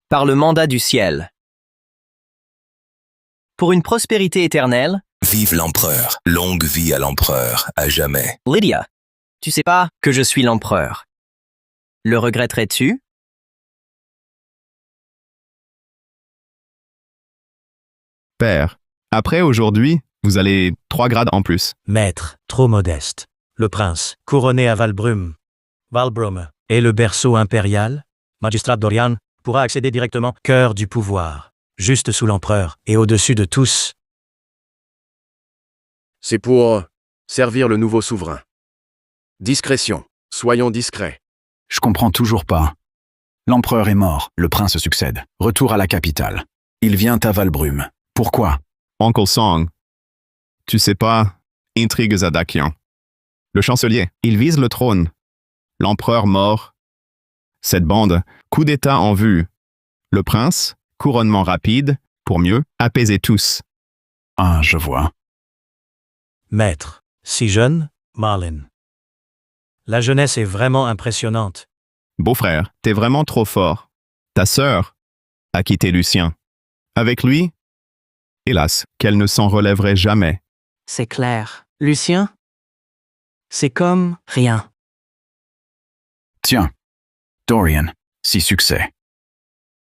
Par le mandat du ciel. Pour une prospérité éternelle. Vive l'empereur. Longue vie à l'empereur, à jamais. Lydia, tu sais pas que je suis l'empereur. Le regretterais-tu? Père, après aujourd'hui, vous allez 3 grades en plus. Maître, trop modeste. Le prince, couronné à Valbrum. Valbrum est le berceau impérial. Magistrat Dorian pourra accéder directement, cœur du pouvoir, juste sous l'empereur et au-dessus de tous. C'est pour servir le nouveau souverain. Discrétion. Soyons discrets. Je comprends toujours pas. L'empereur est mort, le prince succède. Retour à la capitale. Il vient à Valbrum. Pourquoi? Uncle Song, tu sais pas, intrigues à Dakian. Le chancelier, il vise le trône. L'empereur mort. Cette bande, coup d'État en vue. Le prince, couronnement rapide, pour mieux apaiser tous. Ah, je vois. Maître, si jeune, Marlin. La jeunesse est vraiment impressionnante. Beau-frère, t'es vraiment trop fort. Ta sœur a quitté Lucien. Avec lui, hélas, qu'elle ne s'en relèverait jamais. C'est clair. Lucien? C'est comme rien. Tiens, Dorian, 6 succès.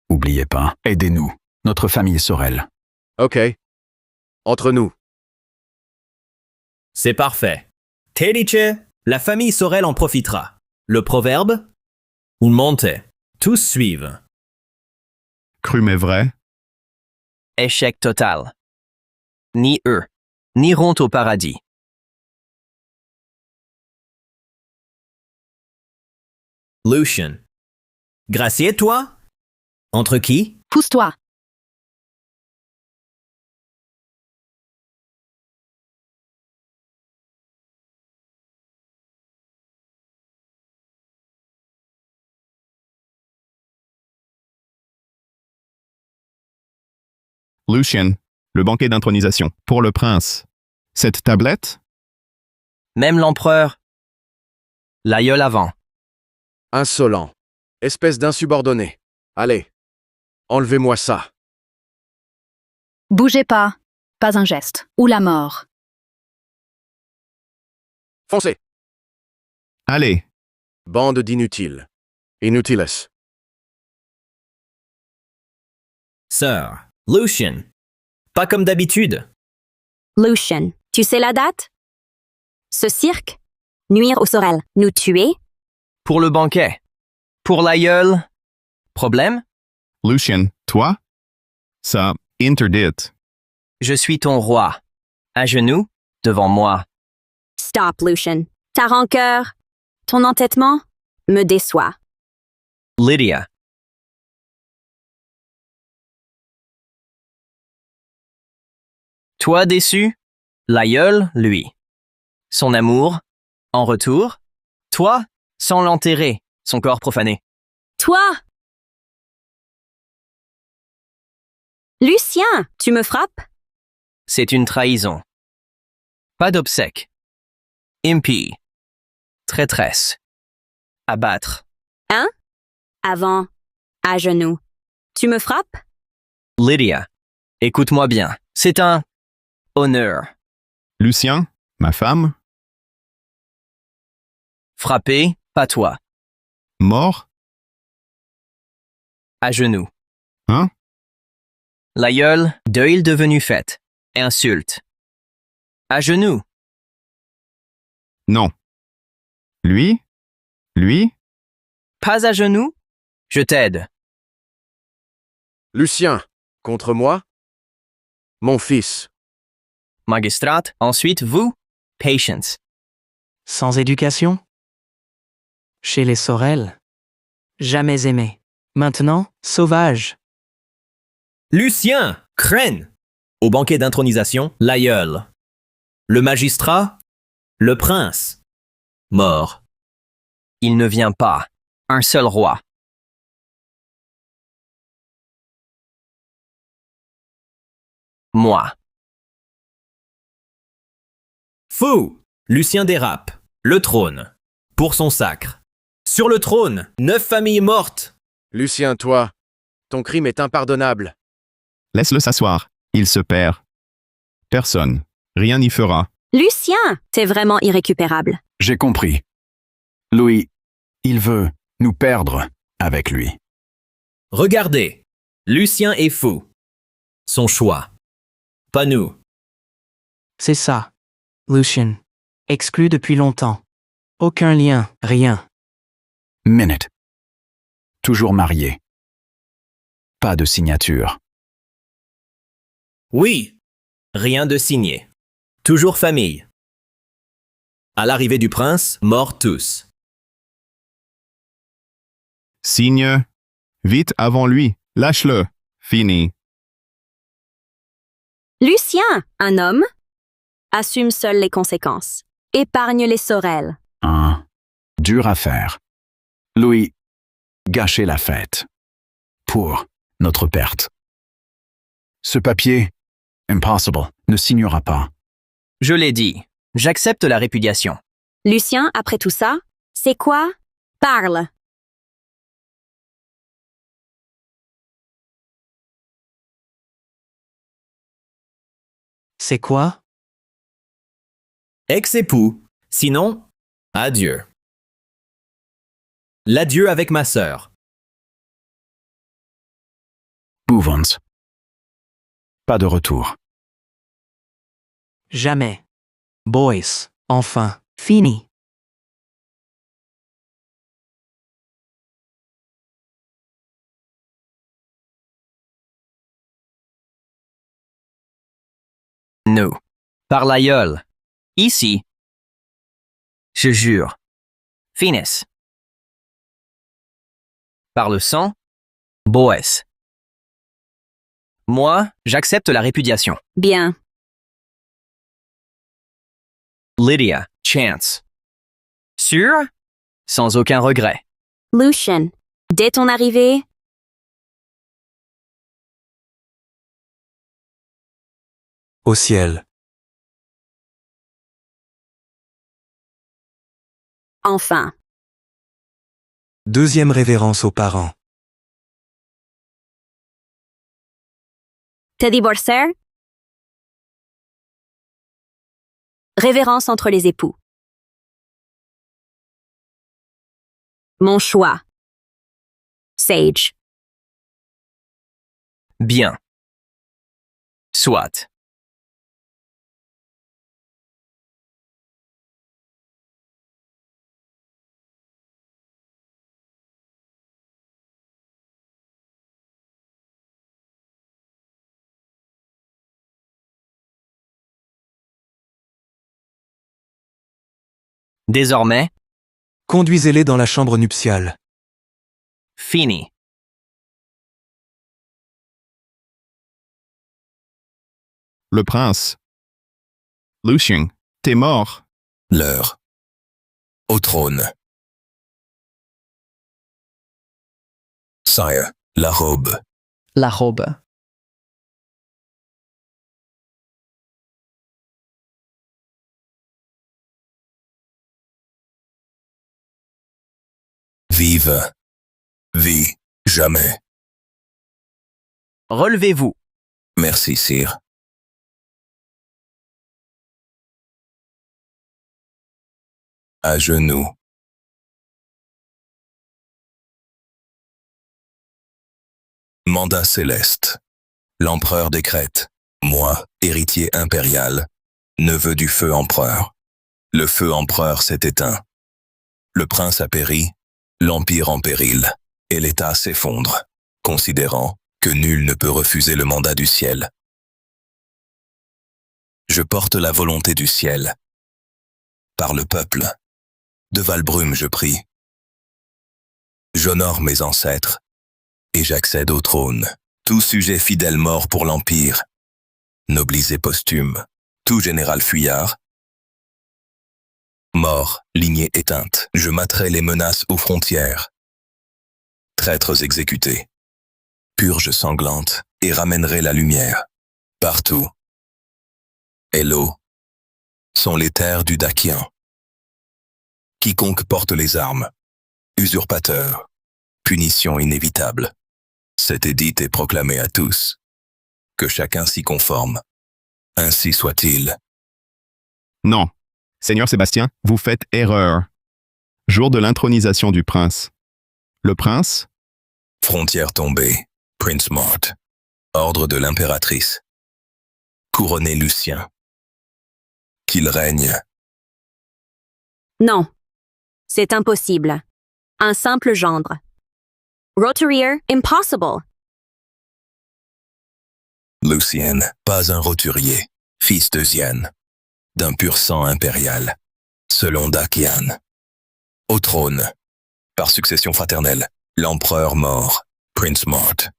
Oubliez pas, aidez-nous. Notre famille Sorel. Ok. Entre nous. C'est parfait. Tedice, la famille Sorel en profitera. Le proverbe? Un monte. Tous suivent. Cru mais vrai. Échec total. Ni eux, n'iront au paradis. Lucien. Gracier, toi? Entre qui? Pousse-toi. Lucien, le banquet d'intronisation. Pour le prince. Cette tablette? Même l'empereur. L'aïeul avant. Insolent. Espèce d'insubordonné. Allez. Enlevez-moi ça. Bougez pas. Pas un geste. Ou la mort. Foncez. Allez. Bande d'inutiles. Inutiles. Sir, Lucien. Pas comme d'habitude. Lucien, tu sais la date? Ce cirque? Nuire aux sorel. Nous tuer? Pour le banquet. Pour l'aïeul. Problème? Lucien, toi? Ça, interdit. Je suis ton roi. À genoux, devant moi. Stop, Lucien. Ta rancœur, ton entêtement me déçoit. Lydia. Toi déçu? L'aïeul, lui. Son amour, en retour? Toi, sans l'enterrer, son corps profané. Toi! Lucien, tu me frappes? C'est une trahison. Pas d'obsèques. Impie. Traîtresse. Abattre. Hein? Avant, à genoux. Tu me frappes? Lydia. Écoute-moi bien. C'est un honneur. Lucien, ma femme? Frapper, pas toi. Mort? À genoux. Hein? L'aïeul, deuil devenu fête. Insulte. À genoux. Non. Lui? Lui? Pas à genoux? Je t'aide. Lucien, contre moi? Mon fils. Magistrat, ensuite vous? Patience. Sans éducation? Chez les Sorel? Jamais aimé. Maintenant, sauvage. Lucien, crène. Au banquet d'intronisation, l'aïeul. Le magistrat, le prince. Mort. Il ne vient pas. Un seul roi. Moi. Fou! Lucien dérape. Le trône. Pour son sacre. Sur le trône, 9 familles mortes. Lucien, toi, ton crime est impardonnable. Laisse-le s'asseoir. Il se perd. Personne. Rien n'y fera. Lucien, t'es vraiment irrécupérable. J'ai compris. Louis, il veut nous perdre avec lui. Regardez. Lucien est fou. Son choix. Pas nous. C'est ça. Lucien. Exclu depuis longtemps. Aucun lien, rien. Minute. Toujours marié. Pas de signature. Oui. Rien de signé. Toujours famille. À l'arrivée du prince, morts tous. Signe. Vite avant lui. Lâche-le. Fini. Lucien, un homme, assume seul les conséquences. Épargne les Sorel. Dur à faire. Louis, gâchez la fête. Pour notre perte. Ce papier, impossible, ne signera pas. Je l'ai dit. J'accepte la répudiation. Lucien, après tout ça, c'est quoi? Parle. C'est quoi? Ex-époux. Sinon, adieu. L'adieu avec ma sœur. Bouvons. Pas de retour. Jamais. Boys, enfin, fini. Nous. Par l'aïeul. Ici. Je jure. Finis. Par le sang. Boès. Moi, j'accepte la répudiation. Bien. Lydia, Chance. Sûr? Sans aucun regret. Lucien, dès ton arrivée, au ciel. Enfin. Deuxième révérence aux parents. Te divorcer? Révérence entre les époux. Mon choix. Sage. Bien. Soit. Désormais, Conduisez-les dans la chambre nuptiale. fini. Le prince. Lucien, t'es mort. L'heure. Au trône. Sire, la robe. La robe. Vive. Vie. Jamais. Relevez-vous. Merci, sire. À genoux. Mandat céleste. L'empereur décrète. Moi, héritier impérial, neveu du feu empereur. Le feu empereur s'est éteint. Le prince a péri, l'empire en péril, et l'État s'effondre, considérant que nul ne peut refuser le mandat du ciel. Je porte la volonté du ciel. Par le peuple. De Valbrume je prie. J'honore mes ancêtres, et j'accède au trône. Tout sujet fidèle mort pour l'Empire. Noblisé posthume, tout général fuyard. Mort, lignée éteinte, je m'atterai les menaces aux frontières. Traîtres exécutés. Purge sanglante, et ramènerai la lumière. Partout. Et l'eau sont les terres du Dakien. Quiconque porte les armes. Usurpateur. Punition inévitable. Cet édit est proclamé à tous. Que chacun s'y conforme. Ainsi soit-il. Non. Seigneur Sébastien, vous faites erreur. Jour de l'intronisation du prince. Le prince? Frontière tombée. Prince Mort. Ordre de l'impératrice. Couronné Lucien. Qu'il règne. Non. C'est impossible. Un simple gendre. Roturier, impossible. Lucien, pas un roturier, fils de Ziane, d'un pur sang impérial, selon Dakian. Au trône, par succession fraternelle, l'empereur mort, Prince Mort.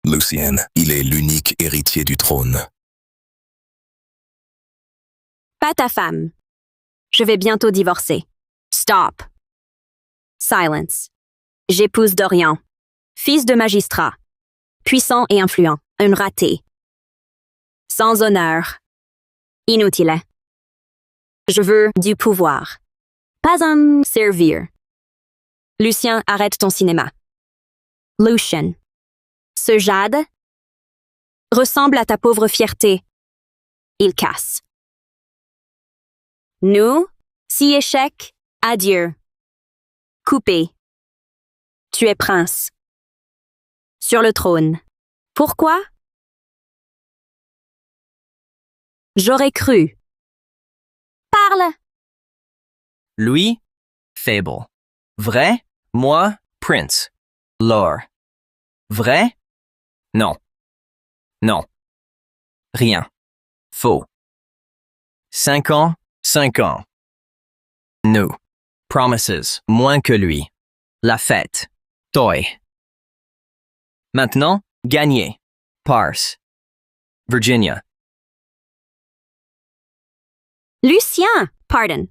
Lucien, il est l'unique héritier du trône. Pas ta femme. Je vais bientôt divorcer. Stop. Silence. J'épouse Dorian. Fils de magistrat. Puissant et influent. Un raté. Sans honneur. Inutile. Je veux du pouvoir. Pas un servir. Lucien, arrête ton cinéma. Lucien. Ce jade ressemble à ta pauvre fierté. Il casse. Nous, si échec, adieu. Coupé. Tu es prince. Sur le trône. Pourquoi? J'aurais cru. Parle! Lui, fable. Vrai, moi, prince. Lore. Vrai? Non. Non. Rien. Faux. 5 ans, 5 ans. Nous. Promises, moins que lui. La fête. Toy. Maintenant, gagné. Parse. Virginia. Lucien! Pardon.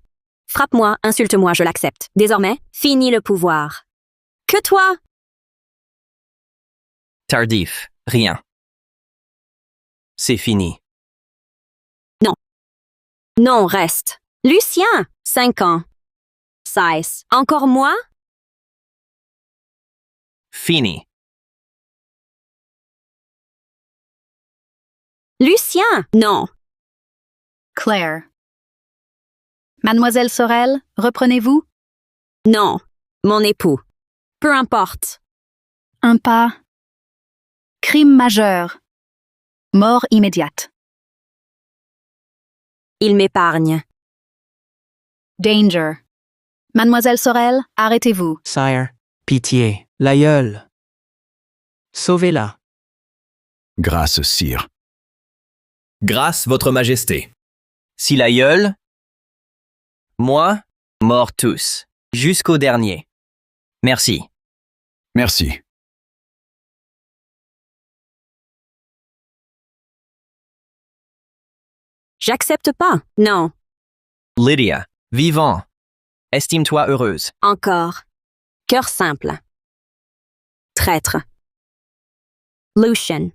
Frappe-moi, insulte-moi, je l'accepte. Désormais, finis le pouvoir. Que toi? Tardif. Rien. C'est fini. Non, reste. Lucien, 5 ans. 16. Encore moi? Fini. Lucien, non. Claire. Mademoiselle Sorel, reprenez-vous? Non, mon époux. Peu importe. Un pas. Crime majeur. Mort immédiate. Il m'épargne. Danger. Mademoiselle Sorel, arrêtez-vous. Sire, pitié, l'aïeul. Sauvez-la. Grâce, sire. Grâce, votre majesté. Si l'aïeul, moi, morts tous, jusqu'au dernier. Merci. Merci. J'accepte pas. Non. Lydia, vivant. Estime-toi heureuse. Encore. Cœur simple. Traître. Lucien.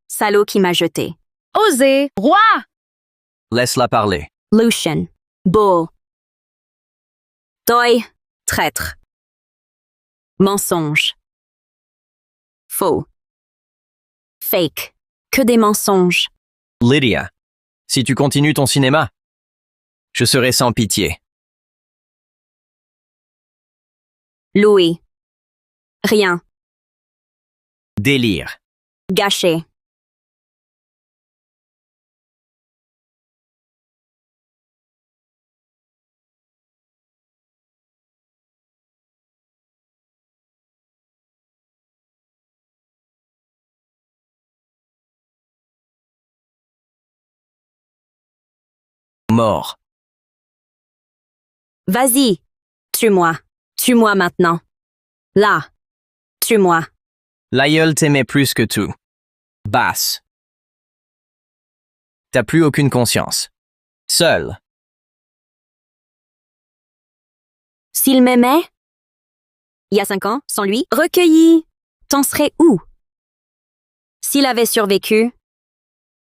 Salaud qui m'a jeté. Osez, roi! Laisse-la parler. Lucien. Beau. Toy. Traître. Mensonge. Faux. Fake. Que des mensonges. Lydia, si tu continues ton cinéma, je serai sans pitié. Louis. Rien. Délire. Gâché. Mort. Vas-y. Tue-moi. Tue-moi maintenant. Là. Tue-moi. L'aïeul t'aimait plus que tout. Basse. T'as plus aucune conscience. Seul. S'il m'aimait? Il y a 5 ans, sans lui, recueilli. T'en serais où? S'il avait survécu?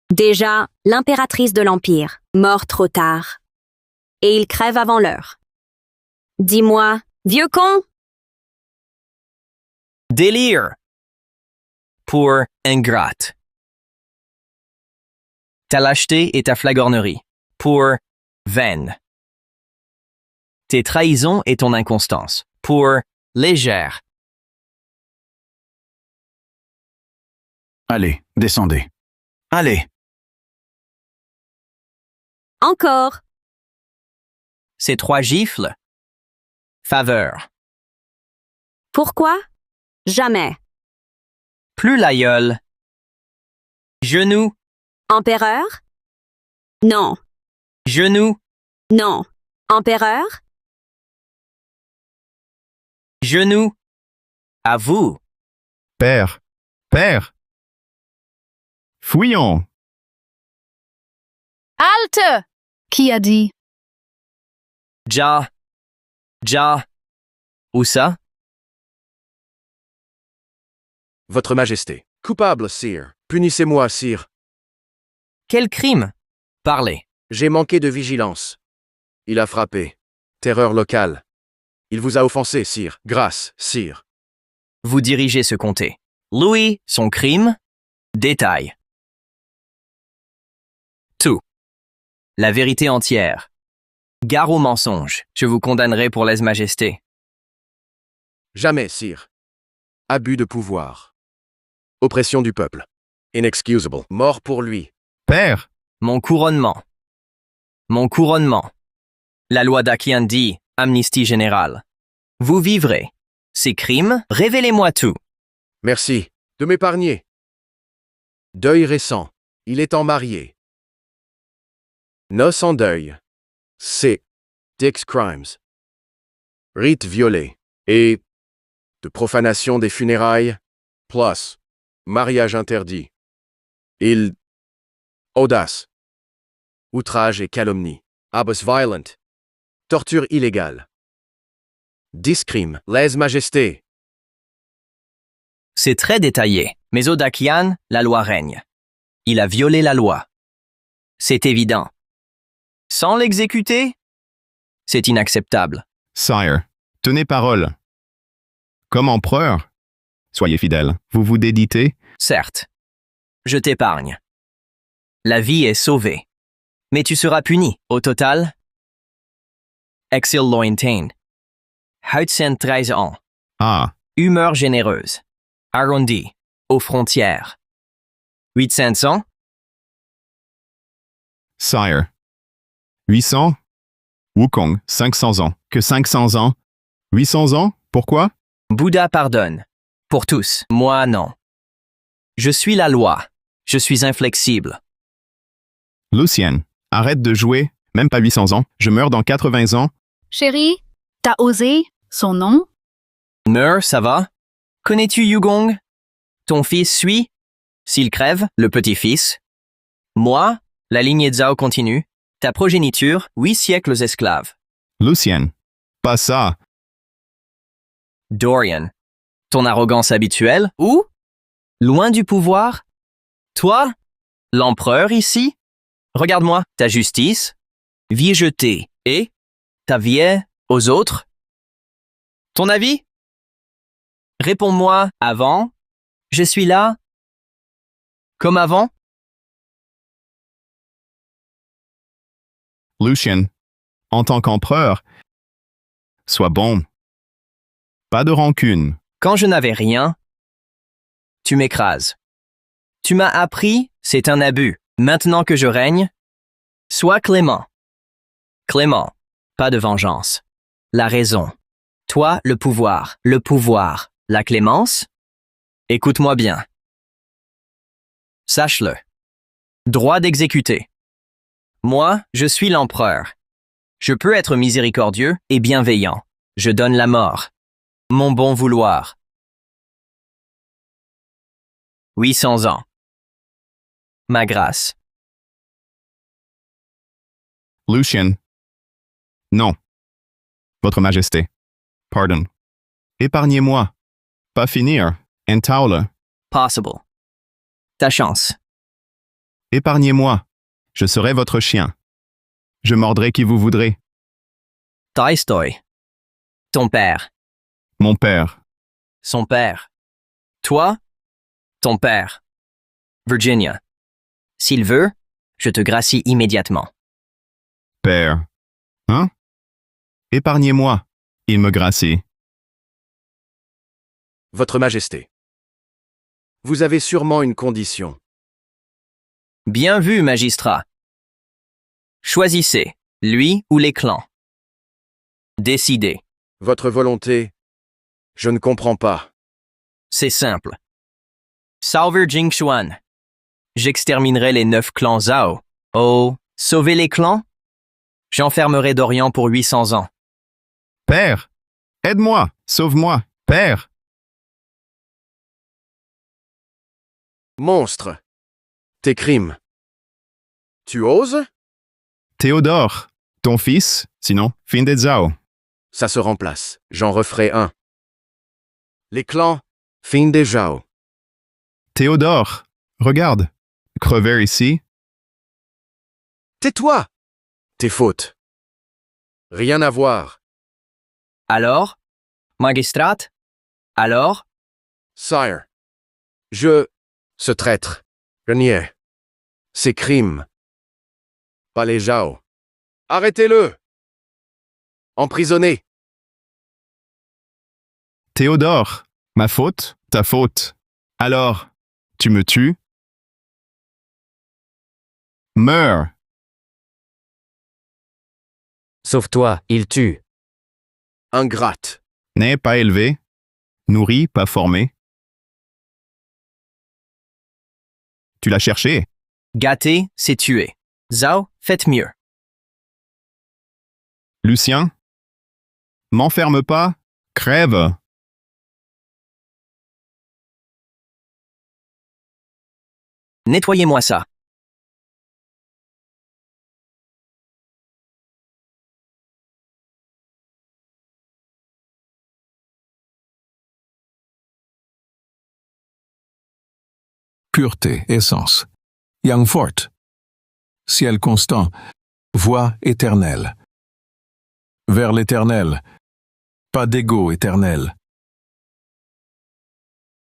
Déjà, l'impératrice de l'Empire, mort trop tard. Et il crève avant l'heure. Dis-moi, vieux con? Délire. Pour ingrate. Ta lâcheté et ta flagornerie. Pour vaine. Tes trahisons et ton inconstance. Pour légère. Allez, descendez. Allez. Encore. Ces 3 gifles. Faveur. Pourquoi? Jamais. Plus l'aïeul. Genou. Empereur? Non. Genou. Non. Empereur? Genou. À vous. Père. Père. Fouillons. Halte! Qui a dit? Ja. Où ça? Votre Majesté. Coupable, sire. Punissez-moi, sire. Quel crime? Parlez. J'ai manqué de vigilance. Il a frappé. Terreur locale. Il vous a offensé, sire. Grâce, sire. Vous dirigez ce comté. Louis, son crime? Détail. Tout. La vérité entière. Gare au mensonge. Je vous condamnerai pour lèse-majesté. Jamais, sire. Abus de pouvoir. Oppression du peuple. Inexcusable. Mort pour lui. Père. Mon couronnement. Mon couronnement. La loi d'Akian dit amnistie générale. Vous vivrez. Ces crimes, révélez-moi tout. Merci de m'épargner. Deuil récent. Il est en marié. Noces en deuil. C. Dick's Crimes. Rite violé. Et de profanation des funérailles. Plus. Mariage interdit. Il. Audace. Outrage et calomnie. Abus violent. Torture illégale. Discrime. Lèse-majesté. C'est très détaillé, mais au Dakian, la loi règne. Il a violé la loi. C'est évident. Sans l'exécuter? C'est inacceptable. Sire, tenez parole. Comme empereur, soyez fidèle. Vous vous déditez? Certes. Je t'épargne. La vie est sauvée. Mais tu seras puni. Au total, Exil lointain. Huidsen 13 ans. Ah, Humeur généreuse. Arrondi. Aux frontières. 800 sire. 800? Wukong, 500 ans. Que 500 ans? 800 ans? Pourquoi? Bouddha pardonne. Pour tous. Moi, non. Je suis la loi. Je suis inflexible. Lucien, arrête de jouer. Même pas 800 ans. Je meurs dans 80 ans. Chérie, t'as osé son nom? Meurs, ça va? Connais-tu Yugong? Ton fils suit? S'il crève, le petit-fils. Moi, la lignée Zhao continue. Ta progéniture, 8 siècles esclaves. Lucien, pas ça. Dorian, ton arrogance habituelle, ou? Loin du pouvoir? Toi, l'empereur ici? Regarde-moi, ta justice, vie jetée, et ta vie aux autres? Ton avis? Réponds-moi avant. Je suis là. Comme avant? Lucien, en tant qu'empereur, sois bon. Pas de rancune. Quand je n'avais rien, tu m'écrases. Tu m'as appris, c'est un abus. Maintenant que je règne, sois clément. Clément, pas de vengeance. La raison. Toi, le pouvoir. Le pouvoir. La clémence? Écoute-moi bien. Sache-le. Droit d'exécuter. Moi, je suis l'empereur. Je peux être miséricordieux et bienveillant. Je donne la mort. Mon bon vouloir. 800 ans. Ma grâce. Lucien. Non. Votre Majesté. Pardon. Épargnez-moi. Pas finir. Entaule. Possible. Ta chance. Épargnez-moi. Je serai votre chien. Je mordrai qui vous voudrez. Tolstoy. Ton père. Mon père. Son père. Toi, ton père. Virginia. S'il veut, je te gracie immédiatement. Père. Hein? Épargnez-moi. Il me gracie. Votre Majesté. Vous avez sûrement une condition. Bien vu, magistrat. Choisissez, lui ou les clans. Décidez. Votre volonté, je ne comprends pas. C'est simple. Salver Jingxuan. J'exterminerai les 9 clans Zhao. Oh, sauver les clans? J'enfermerai Dorian pour 800 ans. Père! Aide-moi! Sauve-moi! Père! Monstre! Tes crimes. Tu oses? Théodore! Ton fils, sinon, fin des Zhao. Ça se remplace. J'en referai un. Les clans, fin des Zhao. Théodore! Regarde! Crever ici? Tais-toi! Tes fautes. Rien à voir. Alors? Magistrat? Alors? Sire. Ce traître. Je niais. Ses crimes. Pas les Zhao. Arrêtez-le! Emprisonnez! Théodore! Ma faute? Ta faute. Alors, tu me tues? Meurs! Sauve-toi, il tue. Ingrate. Né pas élevé. Nourri, pas formé. Tu l'as cherché. Gâté, c'est tué. Zhao, faites mieux. Lucien? M'enferme pas. Crève. Nettoyez-moi ça. Pureté, essence. Yang forte. Ciel constant. Voie éternelle. Vers l'éternel. Pas d'ego éternel.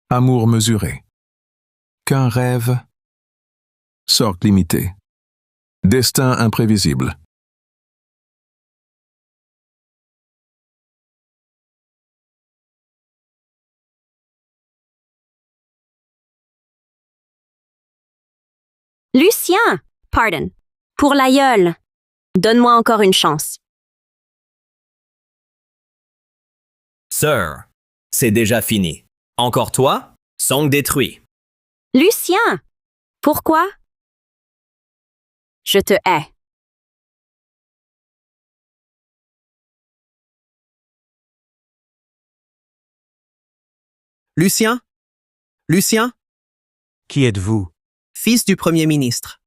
Amour mesuré. Qu'un rêve. Sorte limitée. Destin imprévisible. Lucien! Pardon. Pour l'aïeul. Donne-moi encore une chance. Sir, c'est déjà fini. Encore toi? Song détruit. Lucien! Pourquoi? Je te hais. Lucien? Lucien? Qui êtes-vous? Fils du Premier ministre.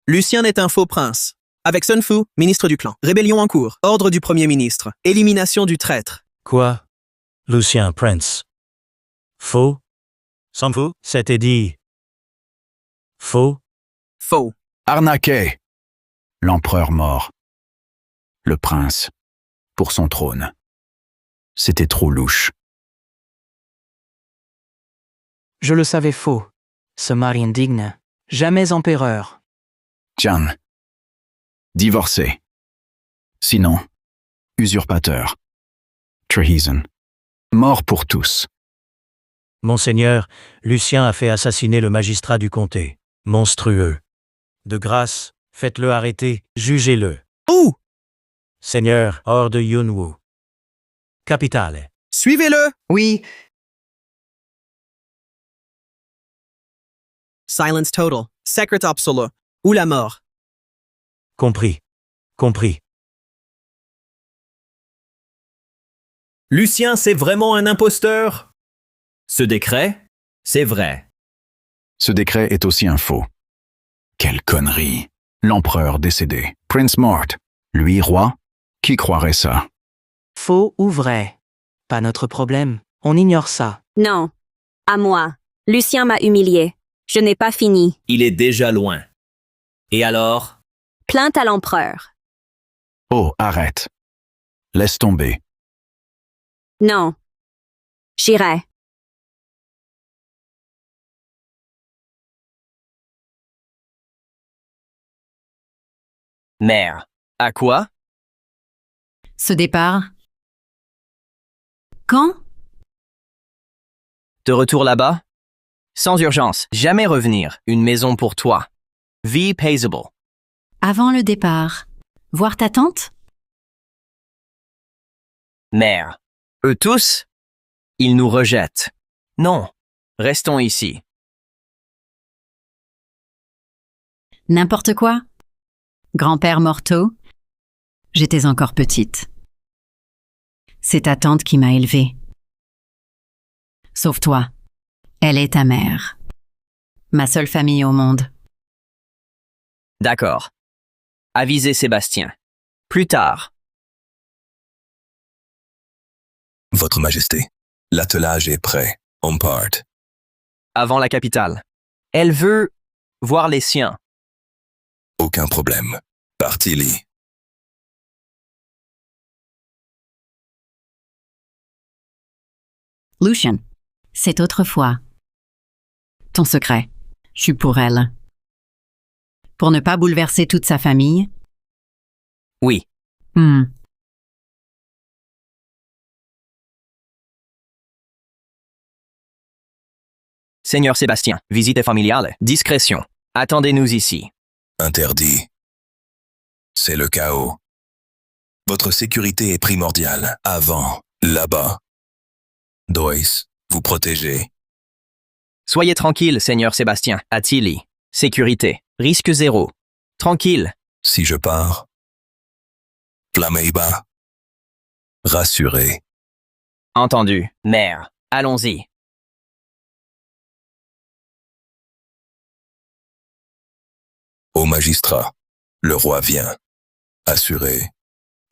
Lucien est un faux prince. Avec Sun Fu, ministre du clan. Rébellion en cours. Ordre du Premier ministre. Élimination du traître. Quoi? Lucien Prince. Faux? Sans faux? C'était dit. Faux? Faux. Arnaqué. L'empereur mort. Le prince. Pour son trône. C'était trop louche. Je le savais faux. Ce mari indigne. Jamais empereur. Tian. Divorcé. Sinon, usurpateur. Treason. Mort pour tous. Monseigneur, Lucien a fait assassiner le magistrat du comté. Monstrueux. De grâce, faites-le arrêter, jugez-le. Où? Seigneur, hors de Yunwu. Capitale. Suivez-le! Oui. Silence total. Secret absolu. Ou la mort. Compris. Compris. Lucien, c'est vraiment un imposteur? Ce décret, c'est vrai. Ce décret est aussi un faux. Quelle connerie. L'empereur décédé. Prince mort. Lui, roi? Qui croirait ça? Faux ou vrai? Pas notre problème. On ignore ça. Non. À moi. Lucien m'a humilié. Je n'ai pas fini. Il est déjà loin. Et alors? Plainte à l'empereur. Oh, arrête. Laisse tomber. Non. J'irai. Mère. À quoi? Ce départ. Quand? De retour là-bas? Sans urgence, jamais revenir. Une maison pour toi. Vie paisible. Avant le départ. Voir ta tante? Mère. Eux tous? Ils nous rejettent. Non. Restons ici. N'importe quoi. Grand-père morto. J'étais encore petite. C'est ta tante qui m'a élevée. Sauf toi. Elle est ta mère. Ma seule famille au monde. D'accord. Avisez Sébastien. Plus tard. Votre Majesté, l'attelage est prêt. On part. Avant la capitale. Elle veut voir les siens. Aucun problème. Partez-y. Lucien. C'est autrefois. Ton secret. Je suis pour elle. Pour ne pas bouleverser toute sa famille. Oui. Seigneur Sébastien, visite familiale. Discrétion. Attendez-nous ici. Interdit. C'est le chaos. Votre sécurité est primordiale. Avant, là-bas. Dois, vous protégez. Soyez tranquille, Seigneur Sébastien. Attili. Sécurité. Risque zéro. Tranquille. Si je pars, flammez bas. Rassuré. Entendu. Mère. Allons-y. Au magistrat, le roi vient. Assuré.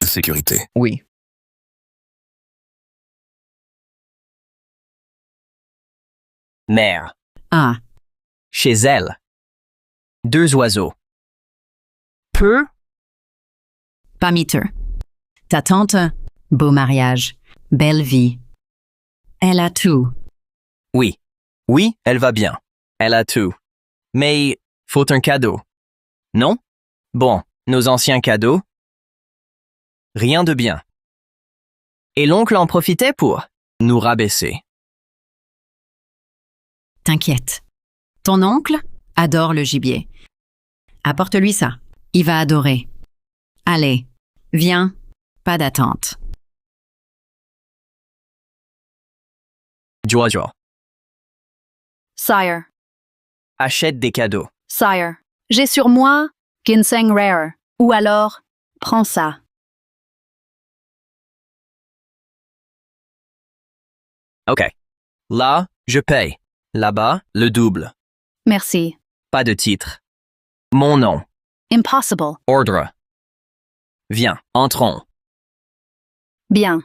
Sécurité. Oui. Mère. Ah. Chez elle. 2 oiseaux. Peu pas miteux. Ta tante, beau mariage, belle vie. Elle a tout. Oui. Oui, elle va bien. Elle a tout. Mais faut un cadeau. Non? Bon, nos anciens cadeaux? Rien de bien. Et l'oncle en profitait pour nous rabaisser. T'inquiète. Ton oncle adore le gibier. Apporte-lui ça. Il va adorer. Allez, viens, pas d'attente. Jojo. Sire, Achète des cadeaux. sire, j'ai sur moi ginseng rare. Ou alors, prends ça. OK. Là, je paye. Là-bas, le double. Merci. Pas de titre. Mon nom. Impossible. Ordre. Viens, entrons. Bien.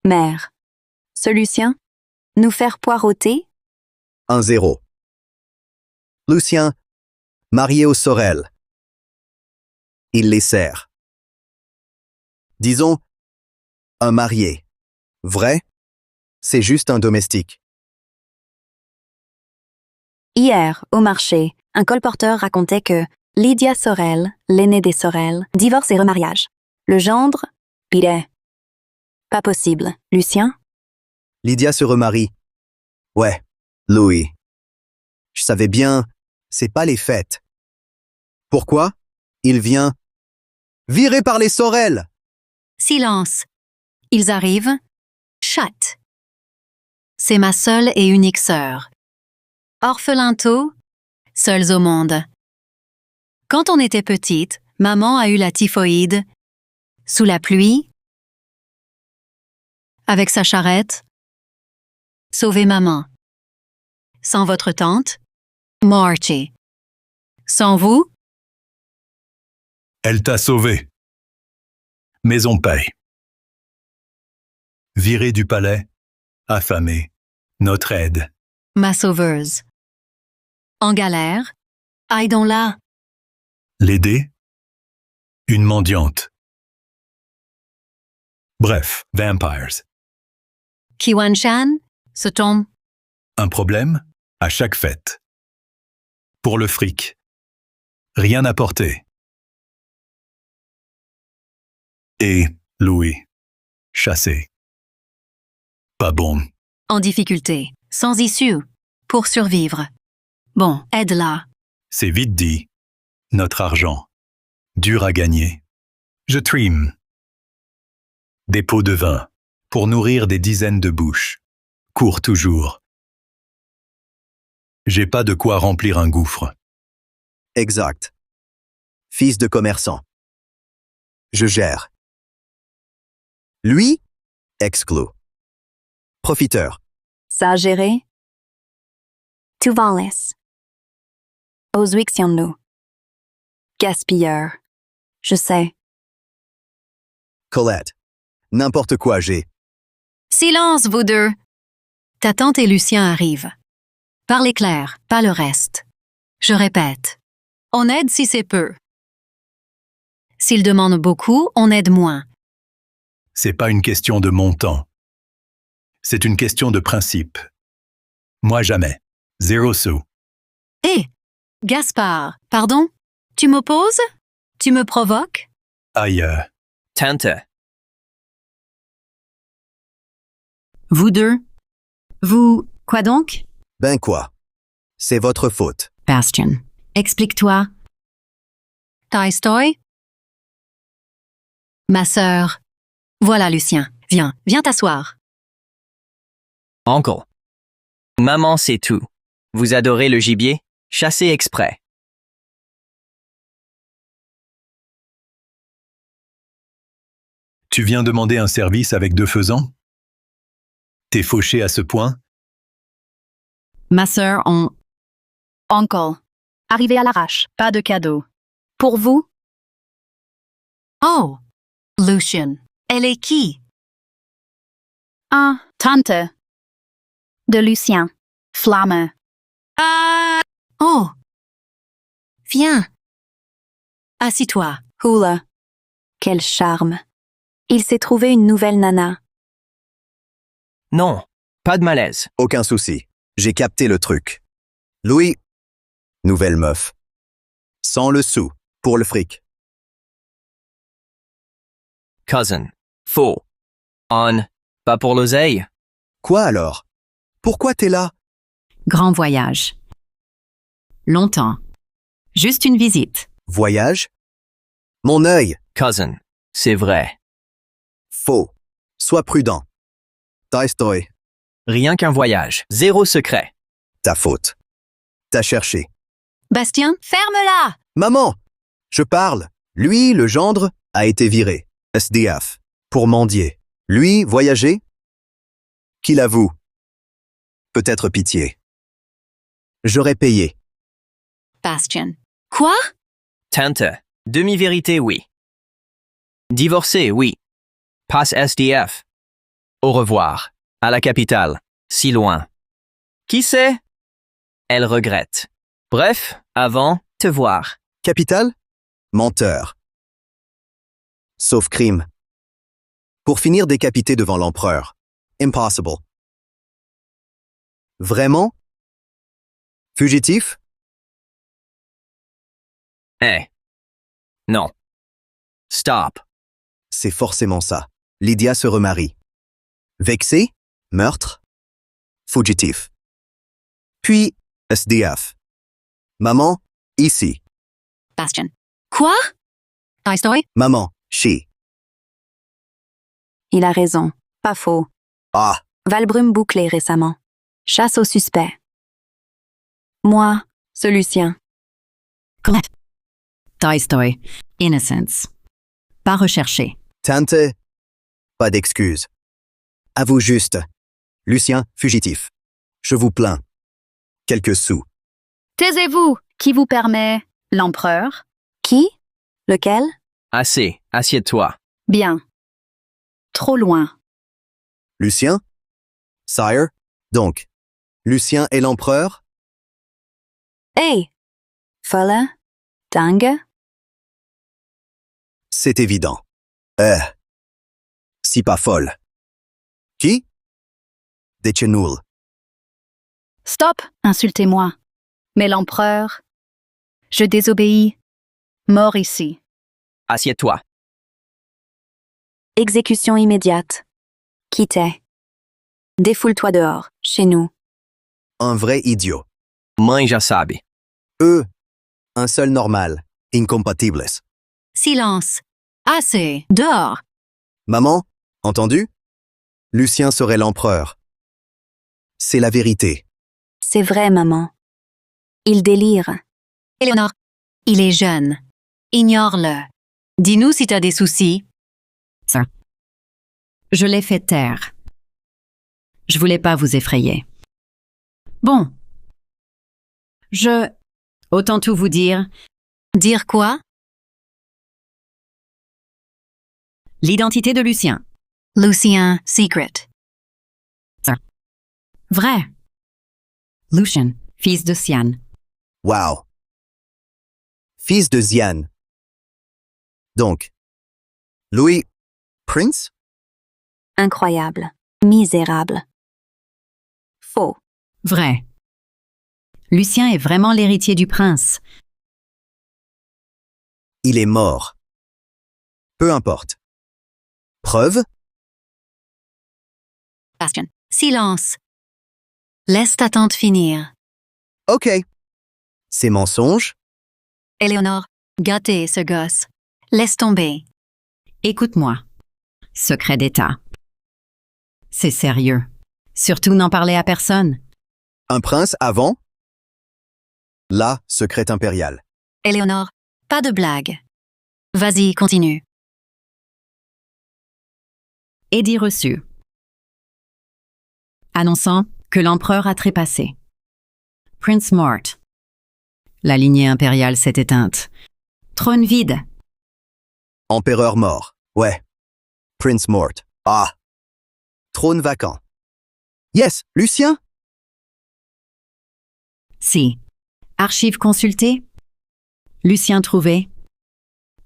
Mère. Ce Lucien? Nous faire poireauter? 1-0. Lucien, marié aux Sorel. Il les sert. Disons, un marié. Vrai? C'est juste un domestique. Hier, au marché, un colporteur racontait que Lydia Sorel, l'aînée des Sorel, divorce et remariage. Le gendre? Bidet. Pas possible. Lucien? Lydia se remarie. Ouais, Louis. Je savais bien, c'est pas les fêtes. Pourquoi? Il vient viré par les Sorel. Silence. Ils arrivent. Chat. C'est ma seule et unique sœur. Orphelin tôt, seuls au monde. Quand on était petite, maman a eu la typhoïde. Sous la pluie. Avec sa charrette. Sauvez maman. Sans votre tante, Marchie. Sans vous, Elle t'a sauvé. Mais on paye. Viré du palais, affamé, notre aide. ma sauveuse. En galère, aidons-la. L'aider? Une mendiante. Bref, vampires. Kiwan-chan, ce tombe. Un problème à chaque fête. Pour le fric. Rien à porter. Et Louis. Chassé. Pas bon. En difficulté, sans issue, pour survivre. Bon, aide-la. C'est vite dit. Notre argent. Dur à gagner. Je trime. Des pots de vin. Pour nourrir des dizaines de bouches. Court toujours. J'ai pas de quoi remplir un gouffre. Exact. Fils de commerçant. Je gère. Lui, exclu. Profiteur. Ça géré? Tu laisse. Oswixion-nous. Gaspilleur. Je sais. Colette. N'importe quoi, j'ai. Silence, vous deux. Ta tante et Lucien arrivent. Parlez clair, pas le reste. Je répète. On aide si c'est peu. S'ils demandent beaucoup, on aide moins. C'est pas une question de montant. C'est une question de principe. Moi jamais. 0 sous. Hé, Gaspard, pardon? Tu m'opposes? Tu me provoques? Aïe. Tante. Vous deux? Vous, quoi donc? Ben quoi? C'est votre faute. Bastion, explique-toi. Tolstoy? Ma sœur. Voilà, Lucien. Viens t'asseoir. Uncle. Maman sait tout. Vous adorez le gibier? Chassez exprès. Tu viens demander un service avec 2 faisans? T'es fauché à ce point? Ma sœur, Uncle. Arrivé à l'arrache, pas de cadeau. Pour vous? Oh! Lucien. Elle est qui? Tante. De Lucien. Flamme. Oh! Viens. Assis-toi. Hula. Quel charme. Il s'est trouvé une nouvelle nana. Non, pas de malaise. Aucun souci. J'ai capté le truc. Louis, nouvelle meuf. Sans le sou, pour le fric. Cousin. Faux. On. Pas pour l'oseille. Quoi alors? Pourquoi t'es là? Grand voyage. Longtemps. Juste une visite. Voyage? Mon œil. Cousin. C'est vrai. Faux. Sois prudent. Ta story. Rien qu'un voyage. Zéro secret. Ta faute. T'as cherché. Bastien, ferme-la! Maman! Je parle. Lui, le gendre, a été viré. SDF. Pour mendier. Lui, voyager? Qu'il avoue. Peut-être pitié. J'aurais payé. Bastien. Quoi? Tante. Demi-vérité, oui. Divorcé, oui. Passe SDF. Au revoir. À la capitale. Si loin. Qui sait? Elle regrette. Bref, avant, te voir. Capitale? Menteur. Sauf crime. Pour finir décapité devant l'empereur. Impossible. Vraiment? Fugitif? Eh. Non. Stop. C'est forcément ça. Lydia se remarie. Vexé? Meurtre? Fugitif. Puis, SDF. Maman, ici. Bastien. Quoi? Ta story? Maman, she. Il a raison. Pas faux. Ah, Valbrume bouclé récemment. Chasse au suspect. Moi, ce Lucien. Correct. Ta story. Innocence. Pas recherché. tante. Pas d'excuses. Avoue juste. Lucien, fugitif. Je vous plains. Quelques sous. Taisez-vous. Qui vous permet? L'empereur? Qui? Lequel? Assez. Assieds-toi. Bien. Trop loin. Lucien? Sire? Donc, Lucien est l'empereur? Hey! Folle? Dingue? C'est évident. Si pas folle. Qui? Déchenoul. Stop, insultez-moi. Mais l'empereur? Je désobéis. Mort ici. Assieds-toi. Exécution immédiate. Quittez. Défoule-toi dehors, chez nous. Un vrai idiot. Mãe já sabe. Eux, un seul normal. Incompatibles. Silence. Assez. Dehors. Maman, entendu? Lucien serait l'empereur. C'est la vérité. C'est vrai, maman. Il délire. Éléonore. Il est jeune. Ignore-le. Dis-nous si t'as des soucis. Ça. Je l'ai fait taire. Je voulais pas vous effrayer. Bon. Autant tout vous dire. Dire quoi? L'identité de Lucien. Lucien, secret. Ça. Vrai. Lucien, fils de Sian. Wow. Fils de Zian. Donc, Louis, Prince? Incroyable. Misérable. Faux. Vrai. Lucien est vraiment l'héritier du prince. Il est mort. Peu importe. Preuve? Bastien. Silence. Laisse ta tante finir. Ok. C'est mensonge? Éléonore, gâtez ce gosse. Laisse tomber. Écoute-moi. Secret d'État. C'est sérieux. Surtout n'en parler à personne. Un prince avant? Là, secret impérial. Éléonore, pas de blague. Vas-y, continue. Édit reçu. Annonçant que l'empereur a trépassé. Prince mort. La lignée impériale s'est éteinte. Trône vide. Empereur mort. Ouais. Prince mort. Ah. Trône vacant. Yes, Lucien? Si. Archives consultées. Lucien trouvé.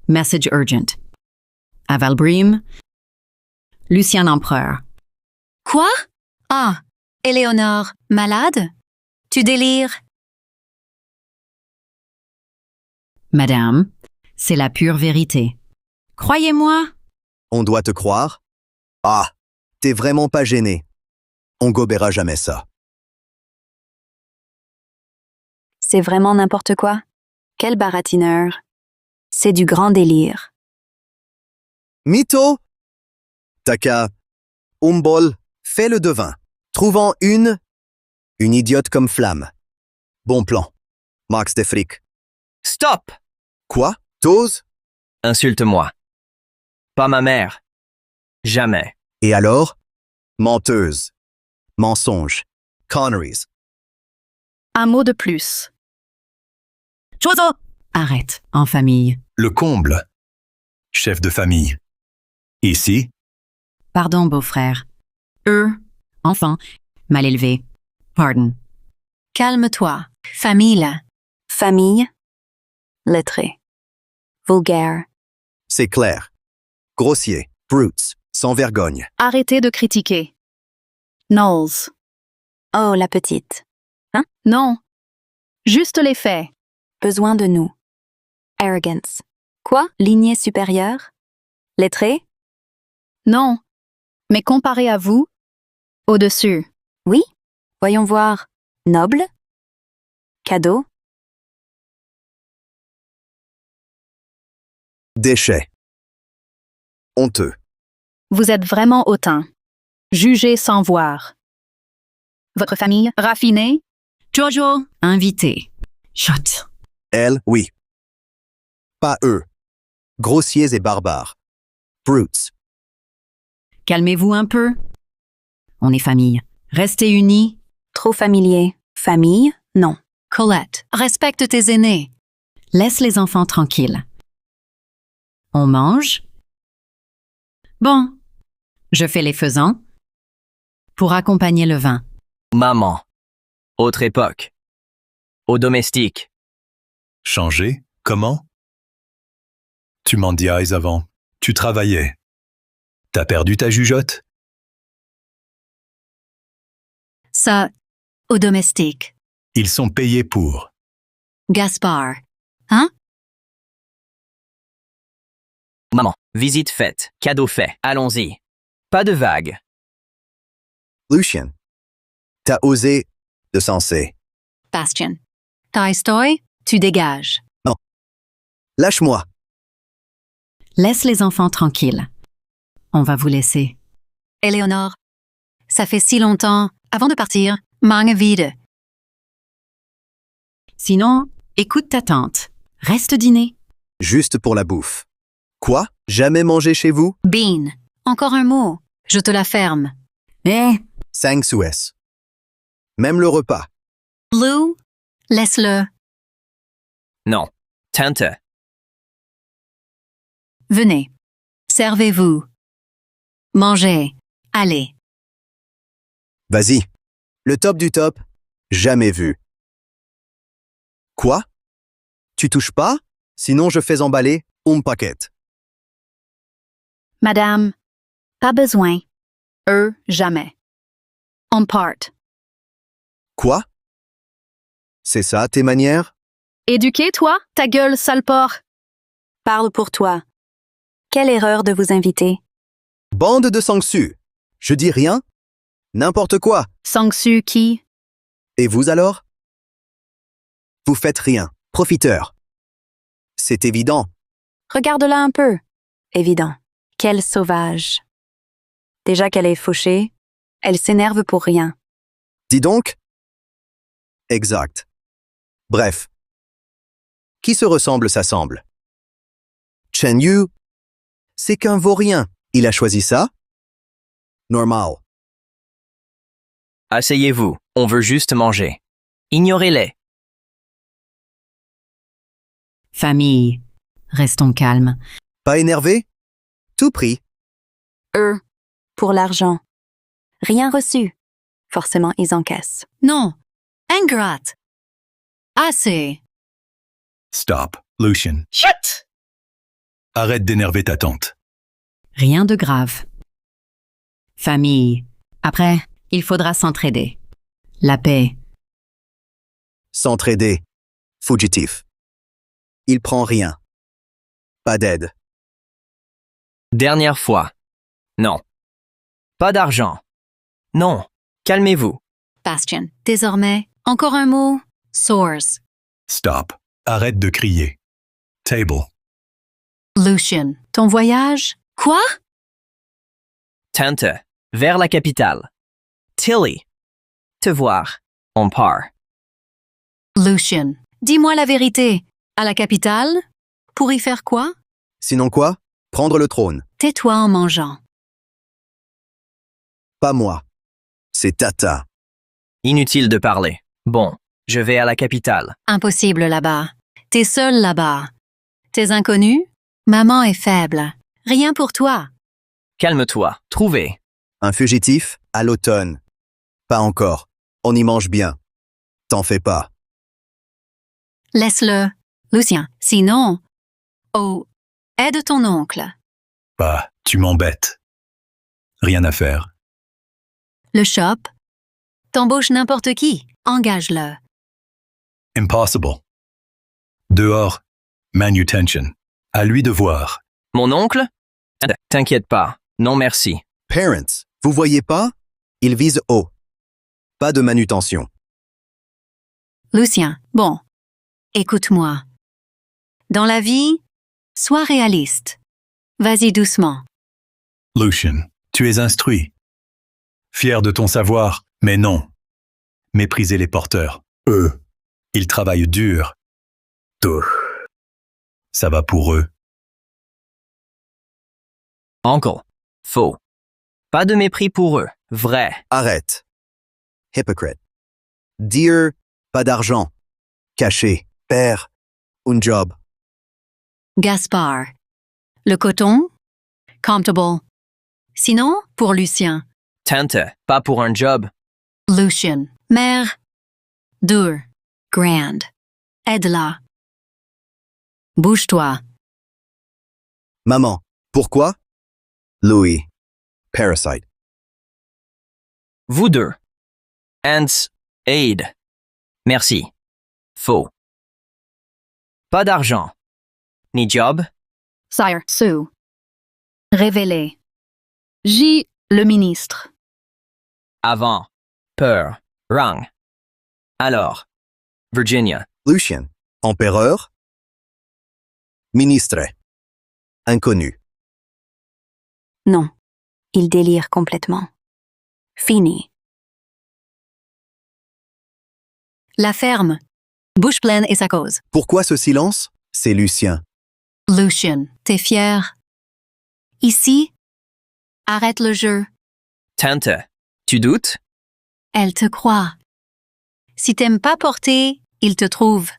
Message urgent. À Valbrim, Lucien l'empereur. Quoi? Ah, Éléonore, malade? Tu délires? Madame, c'est la pure vérité. Croyez-moi. On doit te croire? Ah, t'es vraiment pas gêné. On gobera jamais ça. C'est vraiment n'importe quoi. Quel baratineur. C'est du grand délire. Mytho! Taka, Umbol, fais le devin. Trouvant une idiote comme Flamme. Bon plan. Max des frics. Stop! Quoi? T'oses? Insulte-moi. Pas ma mère. Jamais. Et alors? Menteuse. Mensonge. Conneries. Un mot de plus. Chozo! Arrête, en famille. Le comble. Chef de famille. Ici, Pardon, beau-frère. Enfant, mal élevé. Pardon. Calme-toi. Famille. Famille. Lettré. Vulgaire. C'est clair. Grossier. Brutes. Sans vergogne. Arrêtez de critiquer. Knowles. Oh, la petite. Hein? Non. Juste les faits. Besoin de nous. Arrogance. Quoi? Lignée supérieure? Lettré? Non. Mais comparé à vous, au-dessus. Oui? Voyons voir. Noble? Cadeau? Déchet. Honteux. Vous êtes vraiment hautain. Jugez sans voir. Votre famille, raffinée? Jojo, invité. Chut. Elle, oui. Pas eux. Grossiers et barbares. Brutes. Calmez-vous un peu. On est famille. Restez unis. Trop familier. Famille? Non. Colette, respecte tes aînés. Laisse les enfants tranquilles. On mange? Bon, je fais les faisans pour accompagner le vin. Maman. Autre époque. Au domestique. changer, comment? Tu mendiais avant. Tu travaillais. T'as perdu ta jugeote? Ça, au domestique. Ils sont payés pour. Gaspard. Hein? Maman, visite faite, cadeau fait, allons-y. Pas de vagues. Lucien, t'as osé de sensé. Bastien. Tolstoy, tu dégages. Non. Lâche-moi. Laisse les enfants tranquilles. On va vous laisser. Éléonore, ça fait si longtemps. Avant de partir, mange vide. Sinon, écoute ta tante. Reste dîner. Juste pour la bouffe. Quoi? Jamais mangé chez vous? Bean. Encore un mot. Je te la ferme. Eh? 5 Suez. Même le repas. Lou, laisse-le. Non. Tante. Venez. Servez-vous. Mangez. Allez. Vas-y. Le top du top. Jamais vu. Quoi? Tu touches pas? Sinon je fais emballer paquet. Madame, pas besoin. Eux, jamais. On part. Quoi? C'est ça tes manières? Éduqué, toi? Ta gueule, sale porc. Parle pour toi. Quelle erreur de vous inviter. Bande de sangsues. Je dis rien? N'importe quoi. Sangsu qui? Et vous alors? Vous faites rien. Profiteur. C'est évident. Regarde-la un peu. Évident. Quelle sauvage. Déjà qu'elle est fauchée, elle s'énerve pour rien. Dis donc? Exact. Bref. Qui se ressemble s'assemble. Chen Yu, c'est qu'un vaurien. Il a choisi ça? Normal. Asseyez-vous, on veut juste manger. Ignorez-les. Famille. Restons calmes. Pas énervé? Tout pris. Eux, pour l'argent. Rien reçu. Forcément, ils encaissent. Non. Ingrate. Assez. Stop, Lucien. Chut! Arrête d'énerver ta tante. Rien de grave. Famille. Après, il faudra s'entraider. La paix. S'entraider. Fugitif. Il prend rien. Pas d'aide. Dernière fois. Non. Pas d'argent. Non. Calmez-vous. Bastion. Désormais, encore un mot. Source. Stop. Arrête de crier. Table. Lucian. Ton voyage? Quoi? Tante. Vers la capitale. Tilly. Te voir. On part. Lucian. Dis-moi la vérité. À la capitale? Pour y faire quoi? Sinon quoi? Prendre le trône. Tais-toi en mangeant. Pas moi. C'est Tata. Inutile de parler. Bon, je vais à la capitale. Impossible là-bas. T'es seul là-bas. T'es inconnu? Maman est faible. Rien pour toi. Calme-toi. Trouvez. Un fugitif à l'automne. Pas encore. On y mange bien. T'en fais pas. Laisse-le. Lucien, sinon... Oh, aide ton oncle. Bah, tu m'embêtes. Rien à faire. Le shop. T'embauches n'importe qui. Engage-le. Impossible. Dehors, manutention. À lui de voir. Mon oncle? T'inquiète pas. Non merci. Parents, vous voyez pas? Il vise haut. Pas de manutention. Lucien, bon. Écoute-moi. Dans la vie, sois réaliste. Vas-y doucement. Lucian, tu es instruit. Fier de ton savoir, mais non. Mépriser les porteurs. Eux. Ils travaillent dur. Ça va pour eux. Uncle. Faux. Pas de mépris pour eux. Vrai. Arrête. Hypocrite. Dire pas d'argent. Caché. Père. Un job. Gaspard. Le coton? Comfortable. Sinon, pour Lucien. Tante. Pas pour un job. Lucian. Mère. Dur. Grand. Aide-la. Bouge-toi. Maman. Pourquoi? Louis. Parasite. Vous deux. Ants. Aid. Merci. Faux. Pas d'argent. Ni job. Sire, Sue. Révélé. J. Le ministre. Avant. Peur. Rang. Alors. Virginia. Lucien. Empereur. Ministre. Inconnu. Non. Il délire complètement. Fini. La ferme. Bouche pleine et sa cause. Pourquoi ce silence? C'est Lucien. Lucian, t'es fier? Ici? Arrête le jeu. Tante. Tu doutes? Elle te croit. Si t'aimes pas porter, il te trouve.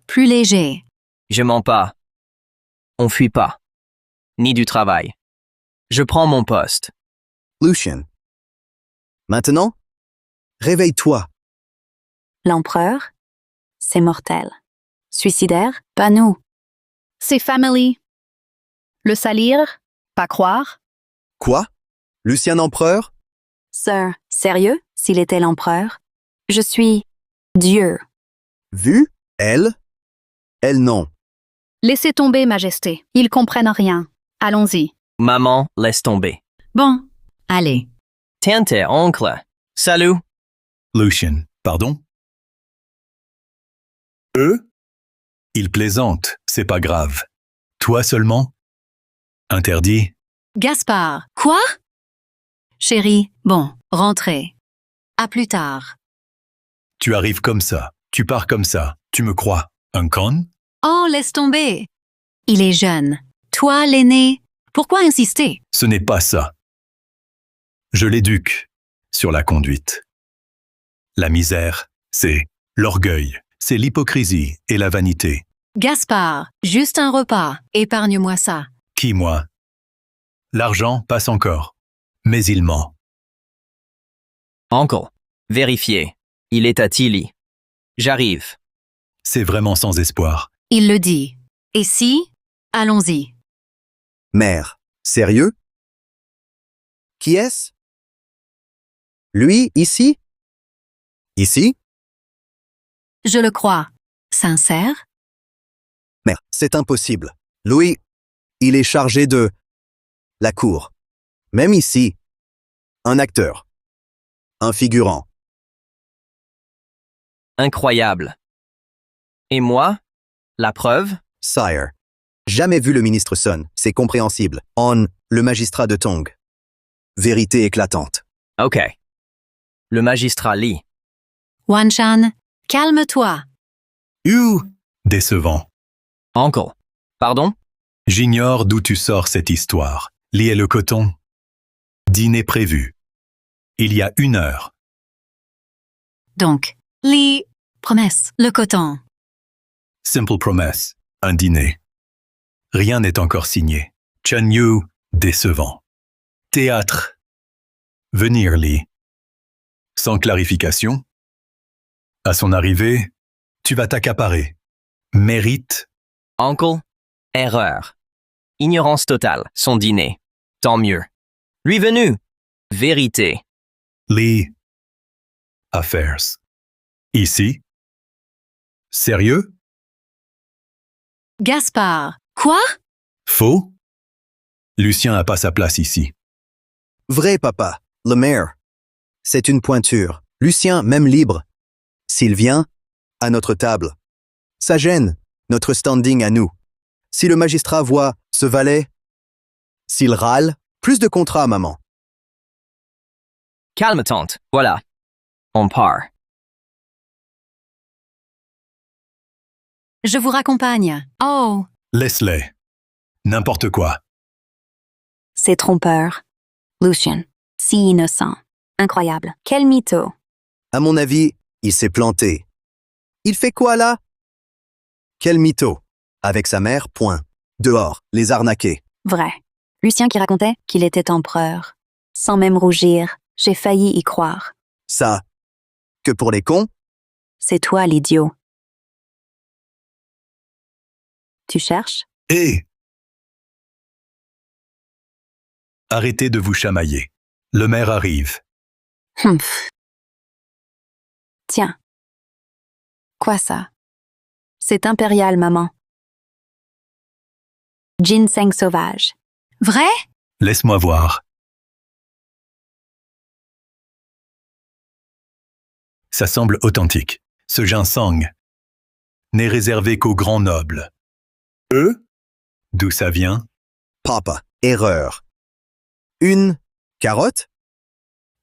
Plus léger. Je mens pas. On fuit pas. Ni du travail. Je prends mon poste. Lucien. Maintenant? Réveille-toi. L'empereur? C'est mortel. Suicidaire? Pas nous. C'est family. Le salir? Pas croire? Quoi? Lucien Empereur? Sir, sérieux, s'il était l'empereur? Je suis Dieu. Vu? Elle? Elle non. Laissez tomber, Majesté. Ils comprennent rien. Allons-y. Maman, laisse tomber. Bon, allez. Tante, oncle. Salut. Lucian, pardon? Eux? Ils plaisantent, c'est pas grave. Toi seulement? Interdit? Gaspard. Quoi? Chérie, bon, rentrez. À plus tard. Tu arrives comme ça, tu pars comme ça, tu me crois? Un con? Oh, laisse tomber. Il est jeune. Toi, l'aîné, pourquoi insister? Ce n'est pas ça. Je l'éduque sur la conduite. La misère, c'est l'orgueil, c'est l'hypocrisie et la vanité. Gaspard, juste un repas. Épargne-moi ça. Qui, moi? L'argent passe encore, mais il ment. Uncle. Vérifiez. Il est à Tilly. J'arrive. C'est vraiment sans espoir. Il le dit. Et si? Allons-y. Mère. Sérieux? Qui est-ce? Lui, ici? Ici? Je le crois. Sincère? Mais c'est impossible. Louis, il est chargé de la cour. Même ici. Un acteur. Un figurant. Incroyable. Et moi? La preuve? Sire. Jamais vu le ministre Sun, c'est compréhensible. On, le magistrat de Tong. Vérité éclatante. Ok. Le magistrat Lee. Wan-chan, calme-toi. Décevant. Uncle. Pardon? J'ignore d'où tu sors cette histoire. Lee et le coton. Dîner prévu. Il y a 1 heure. Donc, Lee, promesse, le coton. Simple promesse. Un dîner. Rien n'est encore signé. Chen Yu, décevant. Théâtre. Venir, Lee. Sans clarification. À son arrivée, tu vas t'accaparer. Mérite. Uncle? Erreur. Ignorance totale. Son dîner. Tant mieux. Lui venu. Vérité. Lee. Affairs. Ici. Sérieux? Gaspard. Quoi? Faux? Lucien n'a pas sa place ici. Vrai, papa. Le maire. C'est une pointure. Lucien, même libre. S'il vient, à notre table. Ça gêne, notre standing à nous. Si le magistrat voit ce valet, s'il râle, plus de contrats, maman. Calme, tante. Voilà. On part. Je vous raccompagne. Oh, Laisse-les. N'importe quoi. C'est trompeur. Lucien. Si innocent. Incroyable. Quel mytho. À mon avis, il s'est planté. Il fait quoi là? Quel mytho. Avec sa mère, point. Dehors, les arnaquer. Vrai. Lucien qui racontait qu'il était empereur. Sans même rougir, j'ai failli y croire. Ça. Que pour les cons? C'est toi l'idiot. Tu cherches? Hé! Arrêtez de vous chamailler. Le maire arrive. Humph. Tiens. Quoi ça? C'est impérial, maman. Ginseng sauvage. vrai? Laisse-moi voir. Ça semble authentique. Ce ginseng n'est réservé qu'aux grands nobles. Eux? D'où ça vient? Papa, erreur. Une carotte?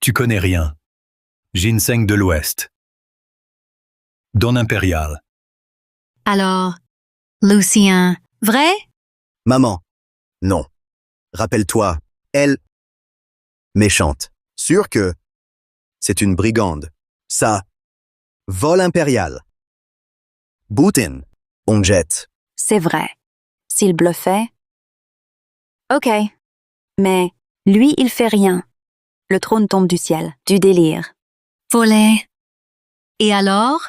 Tu connais rien. Ginseng de l'Ouest. Don impérial. Alors, Lucien, vrai? Maman. Non. Rappelle-toi, elle... méchante. Sûr que... c'est une brigande. Ça... vol impérial. Boutin. On jette. C'est vrai. S'il bluffait... Ok. Mais lui, il fait rien. Le trône tombe du ciel. Du délire. Volet. Et alors,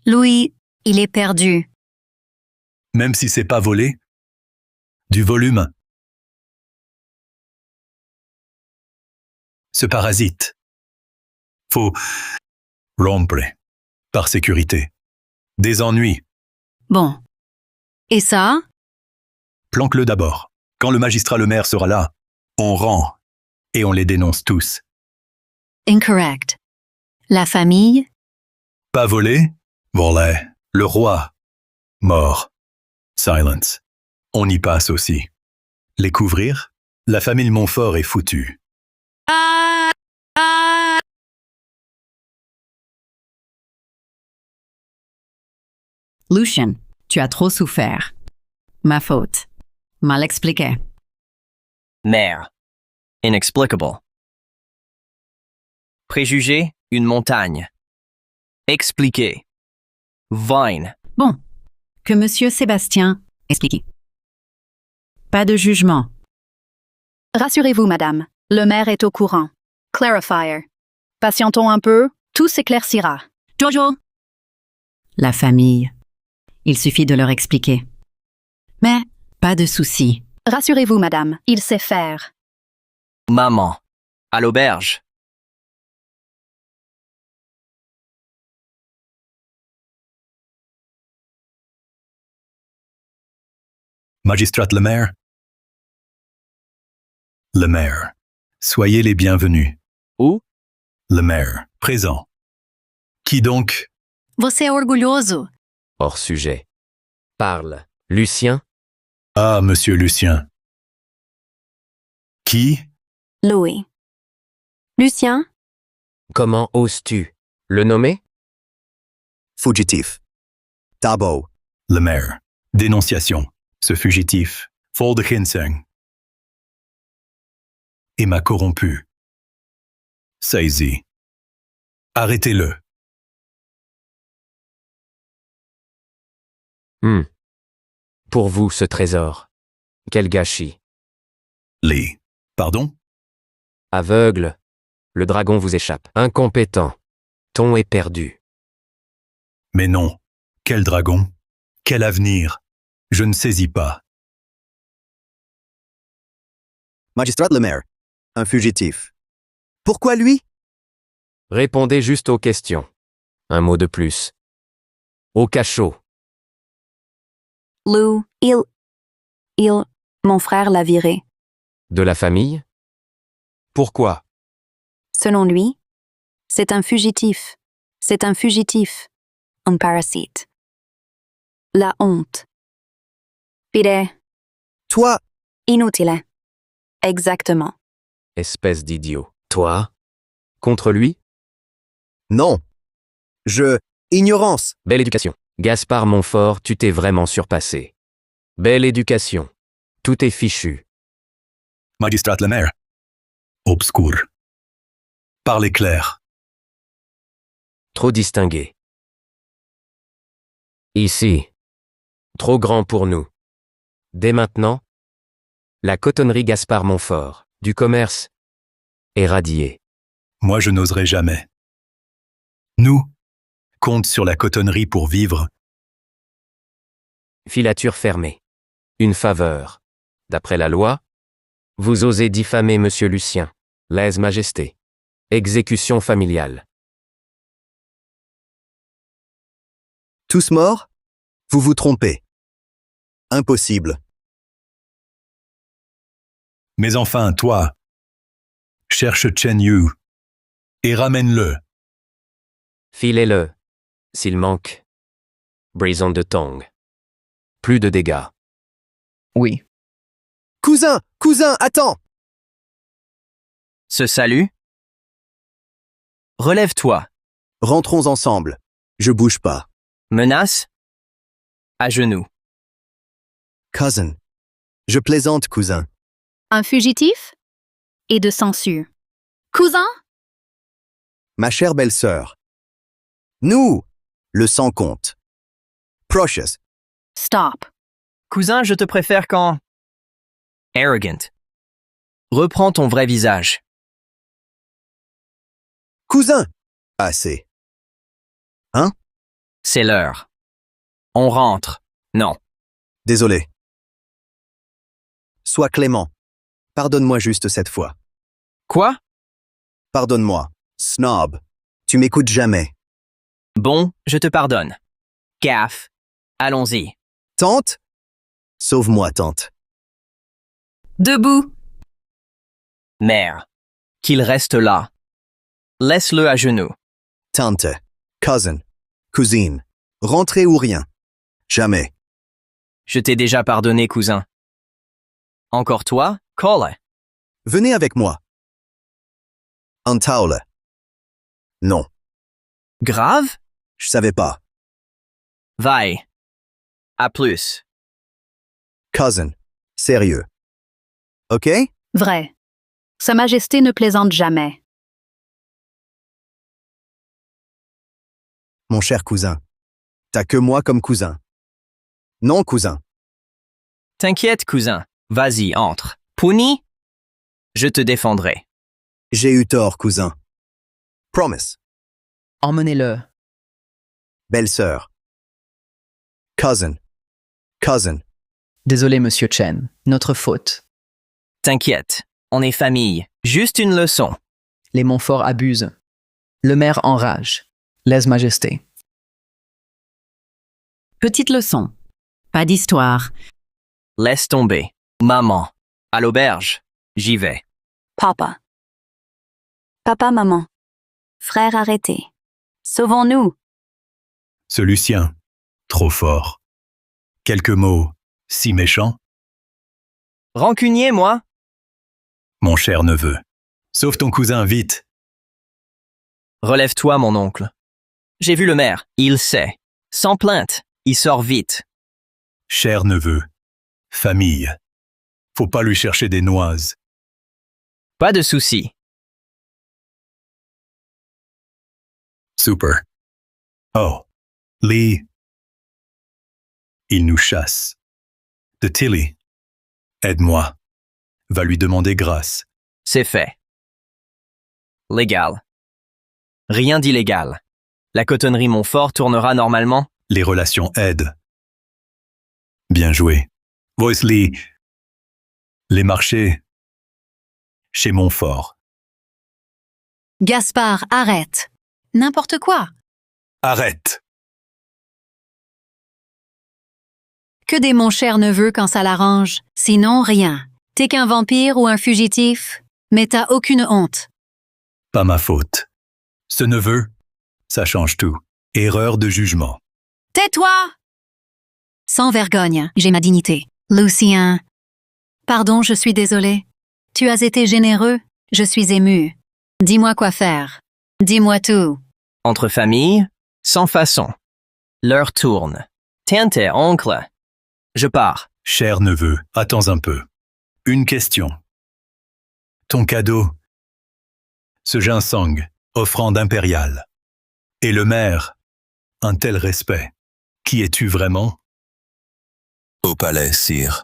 Louis, il est perdu. Même si c'est pas volé. Du volume. Ce parasite. Faut rompre. Par sécurité. Des ennuis. Bon. Et ça? Planque-le d'abord. Quand le magistrat le maire sera là, on rend. Et on les dénonce tous. Incorrect. La famille? Pas volé? Volé. Le roi. Mort. Silence. On y passe aussi. Les couvrir? La famille Montfort est foutue. Lucien, tu as trop souffert. Ma faute. Mal expliqué. Mère. Inexplicable. Préjugé, une montagne. Expliquer. Vine. Bon. Que Monsieur Sébastien explique. Pas de jugement. Rassurez-vous, madame. Le maire est au courant. Clarifier. Patientons un peu, tout s'éclaircira. Jojo. La famille. Il suffit de leur expliquer. Mais pas de souci. Rassurez-vous, madame, il sait faire. Maman. À l'auberge. Magistrat Lemaire. Lemaire. Soyez les bienvenus. Où? Lemaire. Présent. Qui donc? Você é orgulhoso. Hors sujet. Parle. Lucien? Ah, monsieur Lucien. Qui? Louis. Lucien? Comment oses-tu le nommer? Fugitif. Tabo. Lemaire. Dénonciation. Ce fugitif. Vol de ginseng. Et m'a corrompu. Saisi. Arrêtez-le. Pour vous, ce trésor. Quel gâchis. Les. Pardon? Aveugle. Le dragon vous échappe. Incompétent. Ton est perdu. Mais non. Quel dragon? Quel avenir? Je ne saisis pas. Magistrat Lemaire. Un fugitif. Pourquoi lui? Répondez juste aux questions. Un mot de plus. Au cachot. Lou, mon frère l'a viré. De la famille? Pourquoi? Selon lui, c'est un fugitif. C'est un fugitif. Un parasite. La honte. Pire. Toi. Inutile. Exactement. Espèce d'idiot. Toi? Contre lui? Non. Ignorance. Belle éducation. Gaspard Montfort, tu t'es vraiment surpassé. Belle éducation. Tout est fichu. Magistrat Lemaire. Obscur. Parlez clair. Trop distingué. Ici. Trop grand pour nous. Dès maintenant, la cotonnerie Gaspard Montfort, du commerce, est radiée. Moi, je n'oserais jamais. Nous, compte sur la cotonnerie pour vivre. Filature fermée. Une faveur. D'après la loi, vous osez diffamer Monsieur Lucien, lèse-majesté. Exécution familiale. Tous morts? Vous vous trompez. Impossible. Mais enfin, toi, cherche Chen Yu et ramène-le. Filez-le. S'il manque. Brison de Tong. Plus de dégâts. Oui. Cousin! Cousin, attends! Ce salut? Relève-toi. Rentrons ensemble. Je bouge pas. Menace? À genoux. Cousin. Je plaisante, cousin. Un fugitif? Et de censure. Cousin? Ma chère belle-sœur. Nous! Le sang compte. Precious. Stop. Cousin, je te préfère quand... Arrogant. Reprends ton vrai visage. Cousin! Assez. Hein? C'est l'heure. On rentre. Non. Désolé. Sois clément. Pardonne-moi juste cette fois. Quoi? Pardonne-moi. Snob. Tu m'écoutes jamais. Bon, je te pardonne. Gaffe. Allons-y. Tante? Sauve-moi, tante. Debout. Mère. Qu'il reste là. Laisse-le à genoux. Tante. Cousin. Cousine. Rentrez ou rien. Jamais. Je t'ai déjà pardonné, cousin. Encore toi, Cole. Venez avec moi. Antaule. Non. Grave? Je savais pas. Vaille. À plus. Cousin. Sérieux. OK? Vrai. Sa Majesté ne plaisante jamais. Mon cher cousin. T'as que moi comme cousin. Non, cousin. T'inquiète, cousin. Vas-y, entre. Puni? Je te défendrai. J'ai eu tort, cousin. Promise. Emmenez-le. Belle-sœur. Cousin. Cousin. Désolé, monsieur Chen. Notre faute. T'inquiète, on est famille. Juste une leçon. Les Montfort abusent. Le maire enrage. Lèse-majesté. Petite leçon. Pas d'histoire. Laisse tomber. Maman. À l'auberge. J'y vais. Papa. Papa, maman. Frère arrêté. Sauvons-nous. Ce Lucien, trop fort. Quelques mots, si méchants. Rancunier, moi? Mon cher neveu. Sauve ton cousin, vite. Relève-toi, mon oncle. J'ai vu le maire. Il sait. Sans plainte. Il sort vite. Cher neveu. Famille. Faut pas lui chercher des noises. Pas de souci. Super. Oh. Lee. Il nous chasse. De Tilly. Aide-moi. Va lui demander grâce. C'est fait. Légal. Rien d'illégal. La cotonnerie Montfort tournera normalement. Les relations aident. Bien joué. Voice Lee. Les marchés. Chez Montfort. Gaspard, arrête. N'importe quoi. Arrête. Que des mon cher neveu quand ça l'arrange. Sinon, rien. T'es qu'un vampire ou un fugitif, mais t'as aucune honte. Pas ma faute. Ce neveu, ça change tout. Erreur de jugement. Tais-toi! Sans vergogne, j'ai ma dignité. Lucien. Pardon, je suis désolée. Tu as été généreux, je suis émue. Dis-moi quoi faire. Dis-moi tout. Entre familles, sans façon. L'heure tourne. Tiens, oncle. Je pars. Cher neveu, attends un peu. Une question. Ton cadeau. Ce ginseng, offrande impériale. Et le maire, un tel respect. Qui es-tu vraiment? Au palais, sire.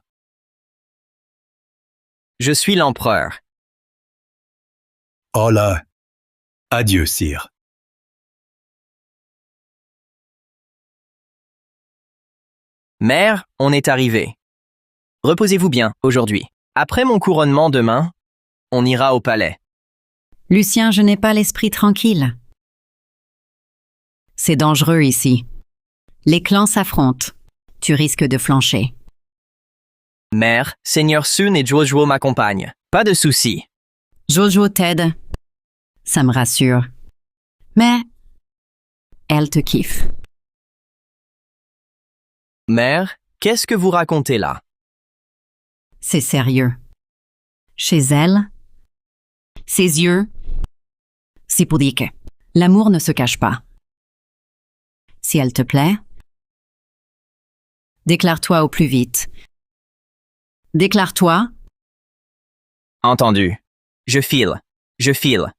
Je suis l'empereur. Oh là. Adieu, sire. Mère, on est arrivé. Reposez-vous bien, aujourd'hui. Après mon couronnement demain, on ira au palais. Lucien, je n'ai pas l'esprit tranquille. C'est dangereux ici. Les clans s'affrontent. Tu risques de flancher. Mère, Seigneur Sun et Jojo m'accompagnent. Pas de souci. Jojo t'aide. Ça me rassure. Mais elle te kiffe. Mère, qu'est-ce que vous racontez là? C'est sérieux. Chez elle, ses yeux, c'est pour dire que l'amour ne se cache pas. Si elle te plaît, déclare-toi au plus vite. Déclare-toi. Entendu. Je file. Je file.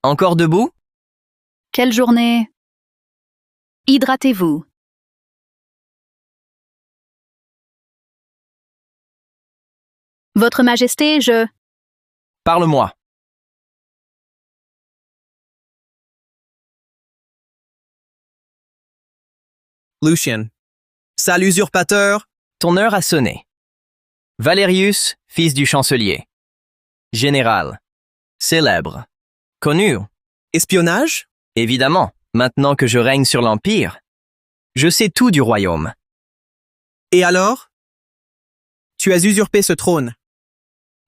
Encore debout? Quelle journée! Hydratez-vous. Votre Majesté, je... Parle-moi. Lucien. Sale usurpateur. Ton heure a sonné. Valerius, fils du chancelier. Général. Célèbre. Connu. Espionnage? Évidemment, maintenant que je règne sur l'Empire. Je sais tout du royaume. Et alors? Tu as usurpé ce trône.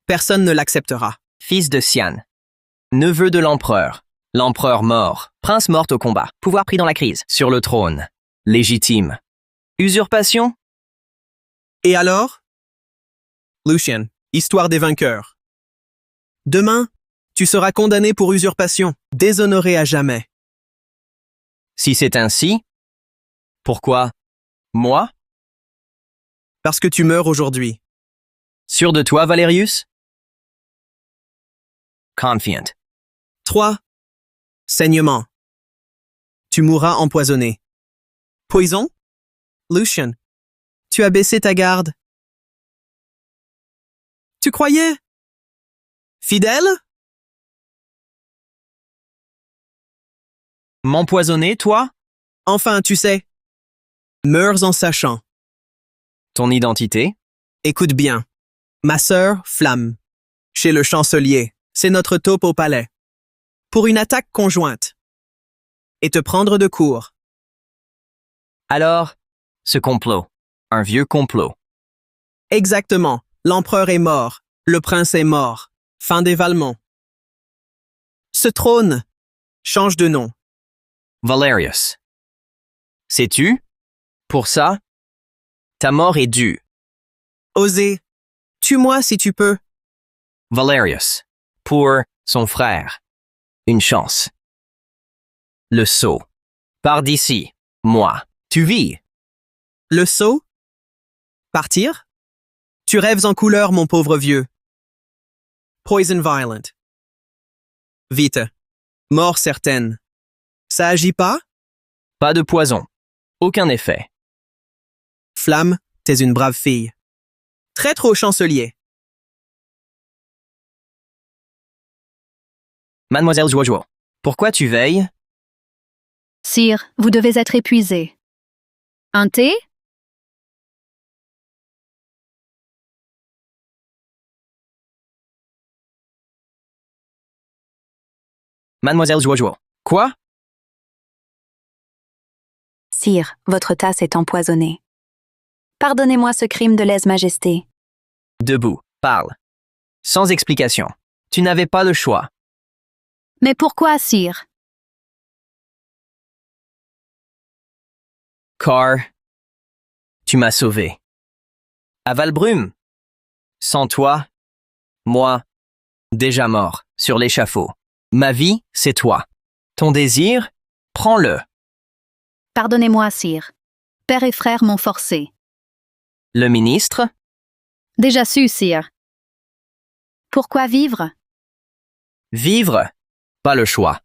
Personne ne l'acceptera. Fils de Sian. Neveu de l'empereur. L'empereur mort. Prince mort au combat. Pouvoir pris dans la crise. Sur le trône. Légitime. Usurpation? Et alors? Lucien, histoire des vainqueurs. Demain, tu seras condamné pour usurpation, déshonoré à jamais. Si c'est ainsi, pourquoi moi? Parce que tu meurs aujourd'hui. Sûr de toi, Valerius? Confiant. 3. Saignement. Tu mourras empoisonné. Poison? Lucien, tu as baissé ta garde. Tu croyais? Fidèle? M'empoisonner, toi? Enfin, tu sais. Meurs en sachant. Ton identité? Écoute bien. Ma sœur, Flamme. Chez le chancelier. C'est notre taupe au palais. Pour une attaque conjointe. Et te prendre de court. Alors, ce complot. Un vieux complot. Exactement. L'empereur est mort. Le prince est mort. Fin des Valmont. Ce trône change de nom. Valerius. Sais-tu? Pour ça, ta mort est due. Osez. Tue-moi si tu peux. Valerius. Pour son frère. Une chance. Le sceau. Pars d'ici. Moi. Tu vis. Le sceau? Partir? Tu rêves en couleur, mon pauvre vieux. Poison violent. Vite. Mort certaine. Ça agit pas? Pas de poison. Aucun effet. Flamme, t'es une brave fille. Traître au chancelier. Mademoiselle Jojo, pourquoi tu veilles? Sire, vous devez être épuisé. Un thé? Mademoiselle Jojo. Quoi? Sire, votre tasse est empoisonnée. Pardonnez-moi ce crime de lèse-majesté. Debout. Parle. Sans explication. Tu n'avais pas le choix. Mais pourquoi, sire? Car, tu m'as sauvé. À Valbrume. Sans toi, moi, déjà mort, sur l'échafaud. Ma vie, c'est toi. Ton désir, prends-le. Pardonnez-moi, sire. Père et frère m'ont forcé. Le ministre? Déjà su, sire. Pourquoi vivre? Vivre? Pas le choix.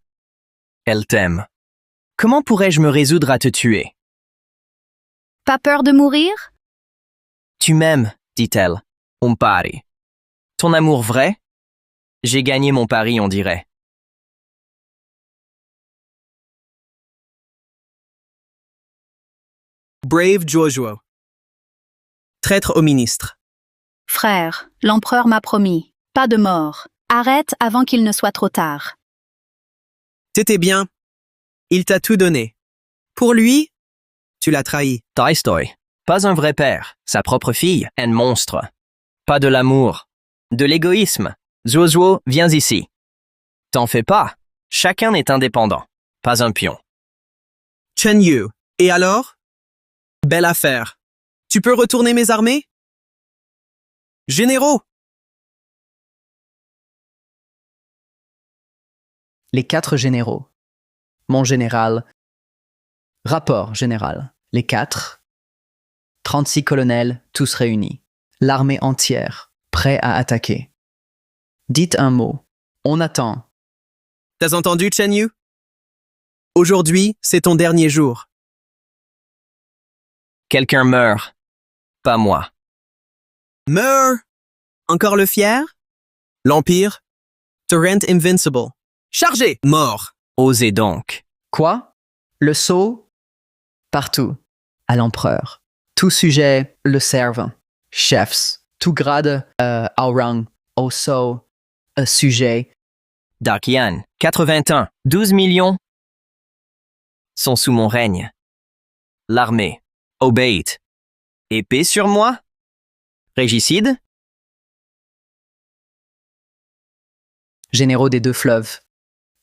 Elle t'aime. Comment pourrais-je me résoudre à te tuer? Pas peur de mourir? Tu m'aimes, dit-elle. On pari. Ton amour vrai? J'ai gagné mon pari, on dirait. Brave Jojo. Traître au ministre. Frère, l'empereur m'a promis. Pas de mort. Arrête avant qu'il ne soit trop tard. T'étais bien. Il t'a tout donné. Pour lui, tu l'as trahi. Tolstoy. Pas un vrai père. Sa propre fille, un monstre. Pas de l'amour. De l'égoïsme. Jojo, viens ici. T'en fais pas. Chacun est indépendant. Pas un pion. Chen Yu. Et alors? Belle affaire. Tu peux retourner mes armées? Généraux! Les 4 généraux. Mon général. Rapport général. Les 4. 36 colonels, tous réunis. L'armée entière, prêt à attaquer. Dites un mot. On attend. T'as entendu, Chen Yu? Aujourd'hui, c'est ton dernier jour. Quelqu'un meurt. Pas moi. Meurs! Encore le fier? L'Empire? Torrent Invincible. Chargé! Mort! Osez donc. Quoi? Le sceau? Partout. À l'empereur. Tout sujet le servent. Chefs. Tout grade au rang. Au sceau. Sujet. Dakian, 81, 12 millions sont sous mon règne. L'armée. Obéit. Épée sur moi? Régicide? Généraux des 2 fleuves.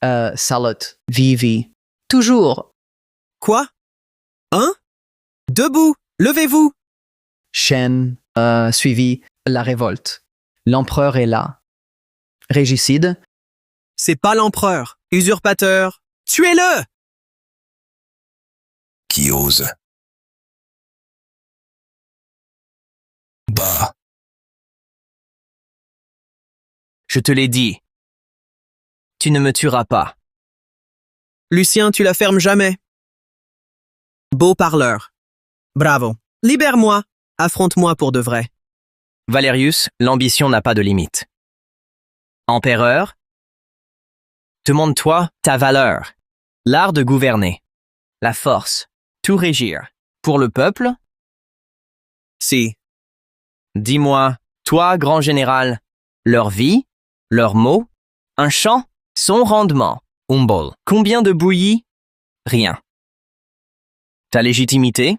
Salot. Vivi. Toujours. Quoi? Hein? Debout! Levez-vous! Chen. Suivi. La révolte. L'empereur est là. Régicide. C'est pas l'empereur. Usurpateur. Tuez-le! Qui ose? Bah. Je te l'ai dit. Tu ne me tueras pas. Lucien, tu la fermes jamais. Beau parleur. Bravo. Libère-moi. Affronte-moi pour de vrai. Valerius, l'ambition n'a pas de limite. Empereur? Demande-toi ta valeur. L'art de gouverner. La force. Tout régir. Pour le peuple? Si. Dis-moi, toi, grand général, leur vie, leurs mots, un chant, son rendement, humble. Combien de bouillies? Rien. Ta légitimité?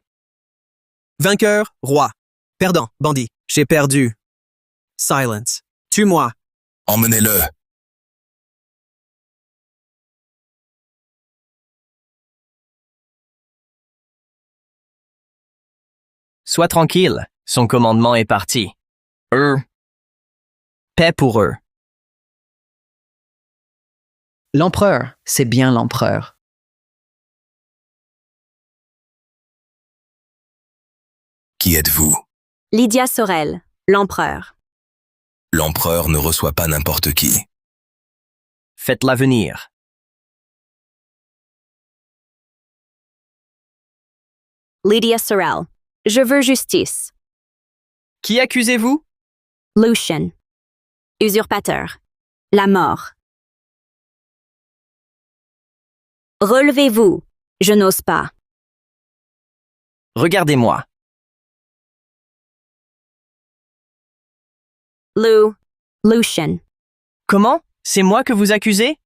Vainqueur, roi. Perdant, bandit. J'ai perdu. Silence. Tue-moi. Emmenez-le. Sois tranquille, son commandement est parti. Paix pour eux. L'empereur, c'est bien l'empereur. Qui êtes-vous? Lydia Sorel, l'empereur. L'empereur ne reçoit pas n'importe qui. Faites-la venir. Lydia Sorel. Je veux justice. Qui accusez-vous? Lucian. Usurpateur. La mort. Relevez-vous. Je n'ose pas. Regardez-moi. Lucian. Comment? C'est moi que vous accusez?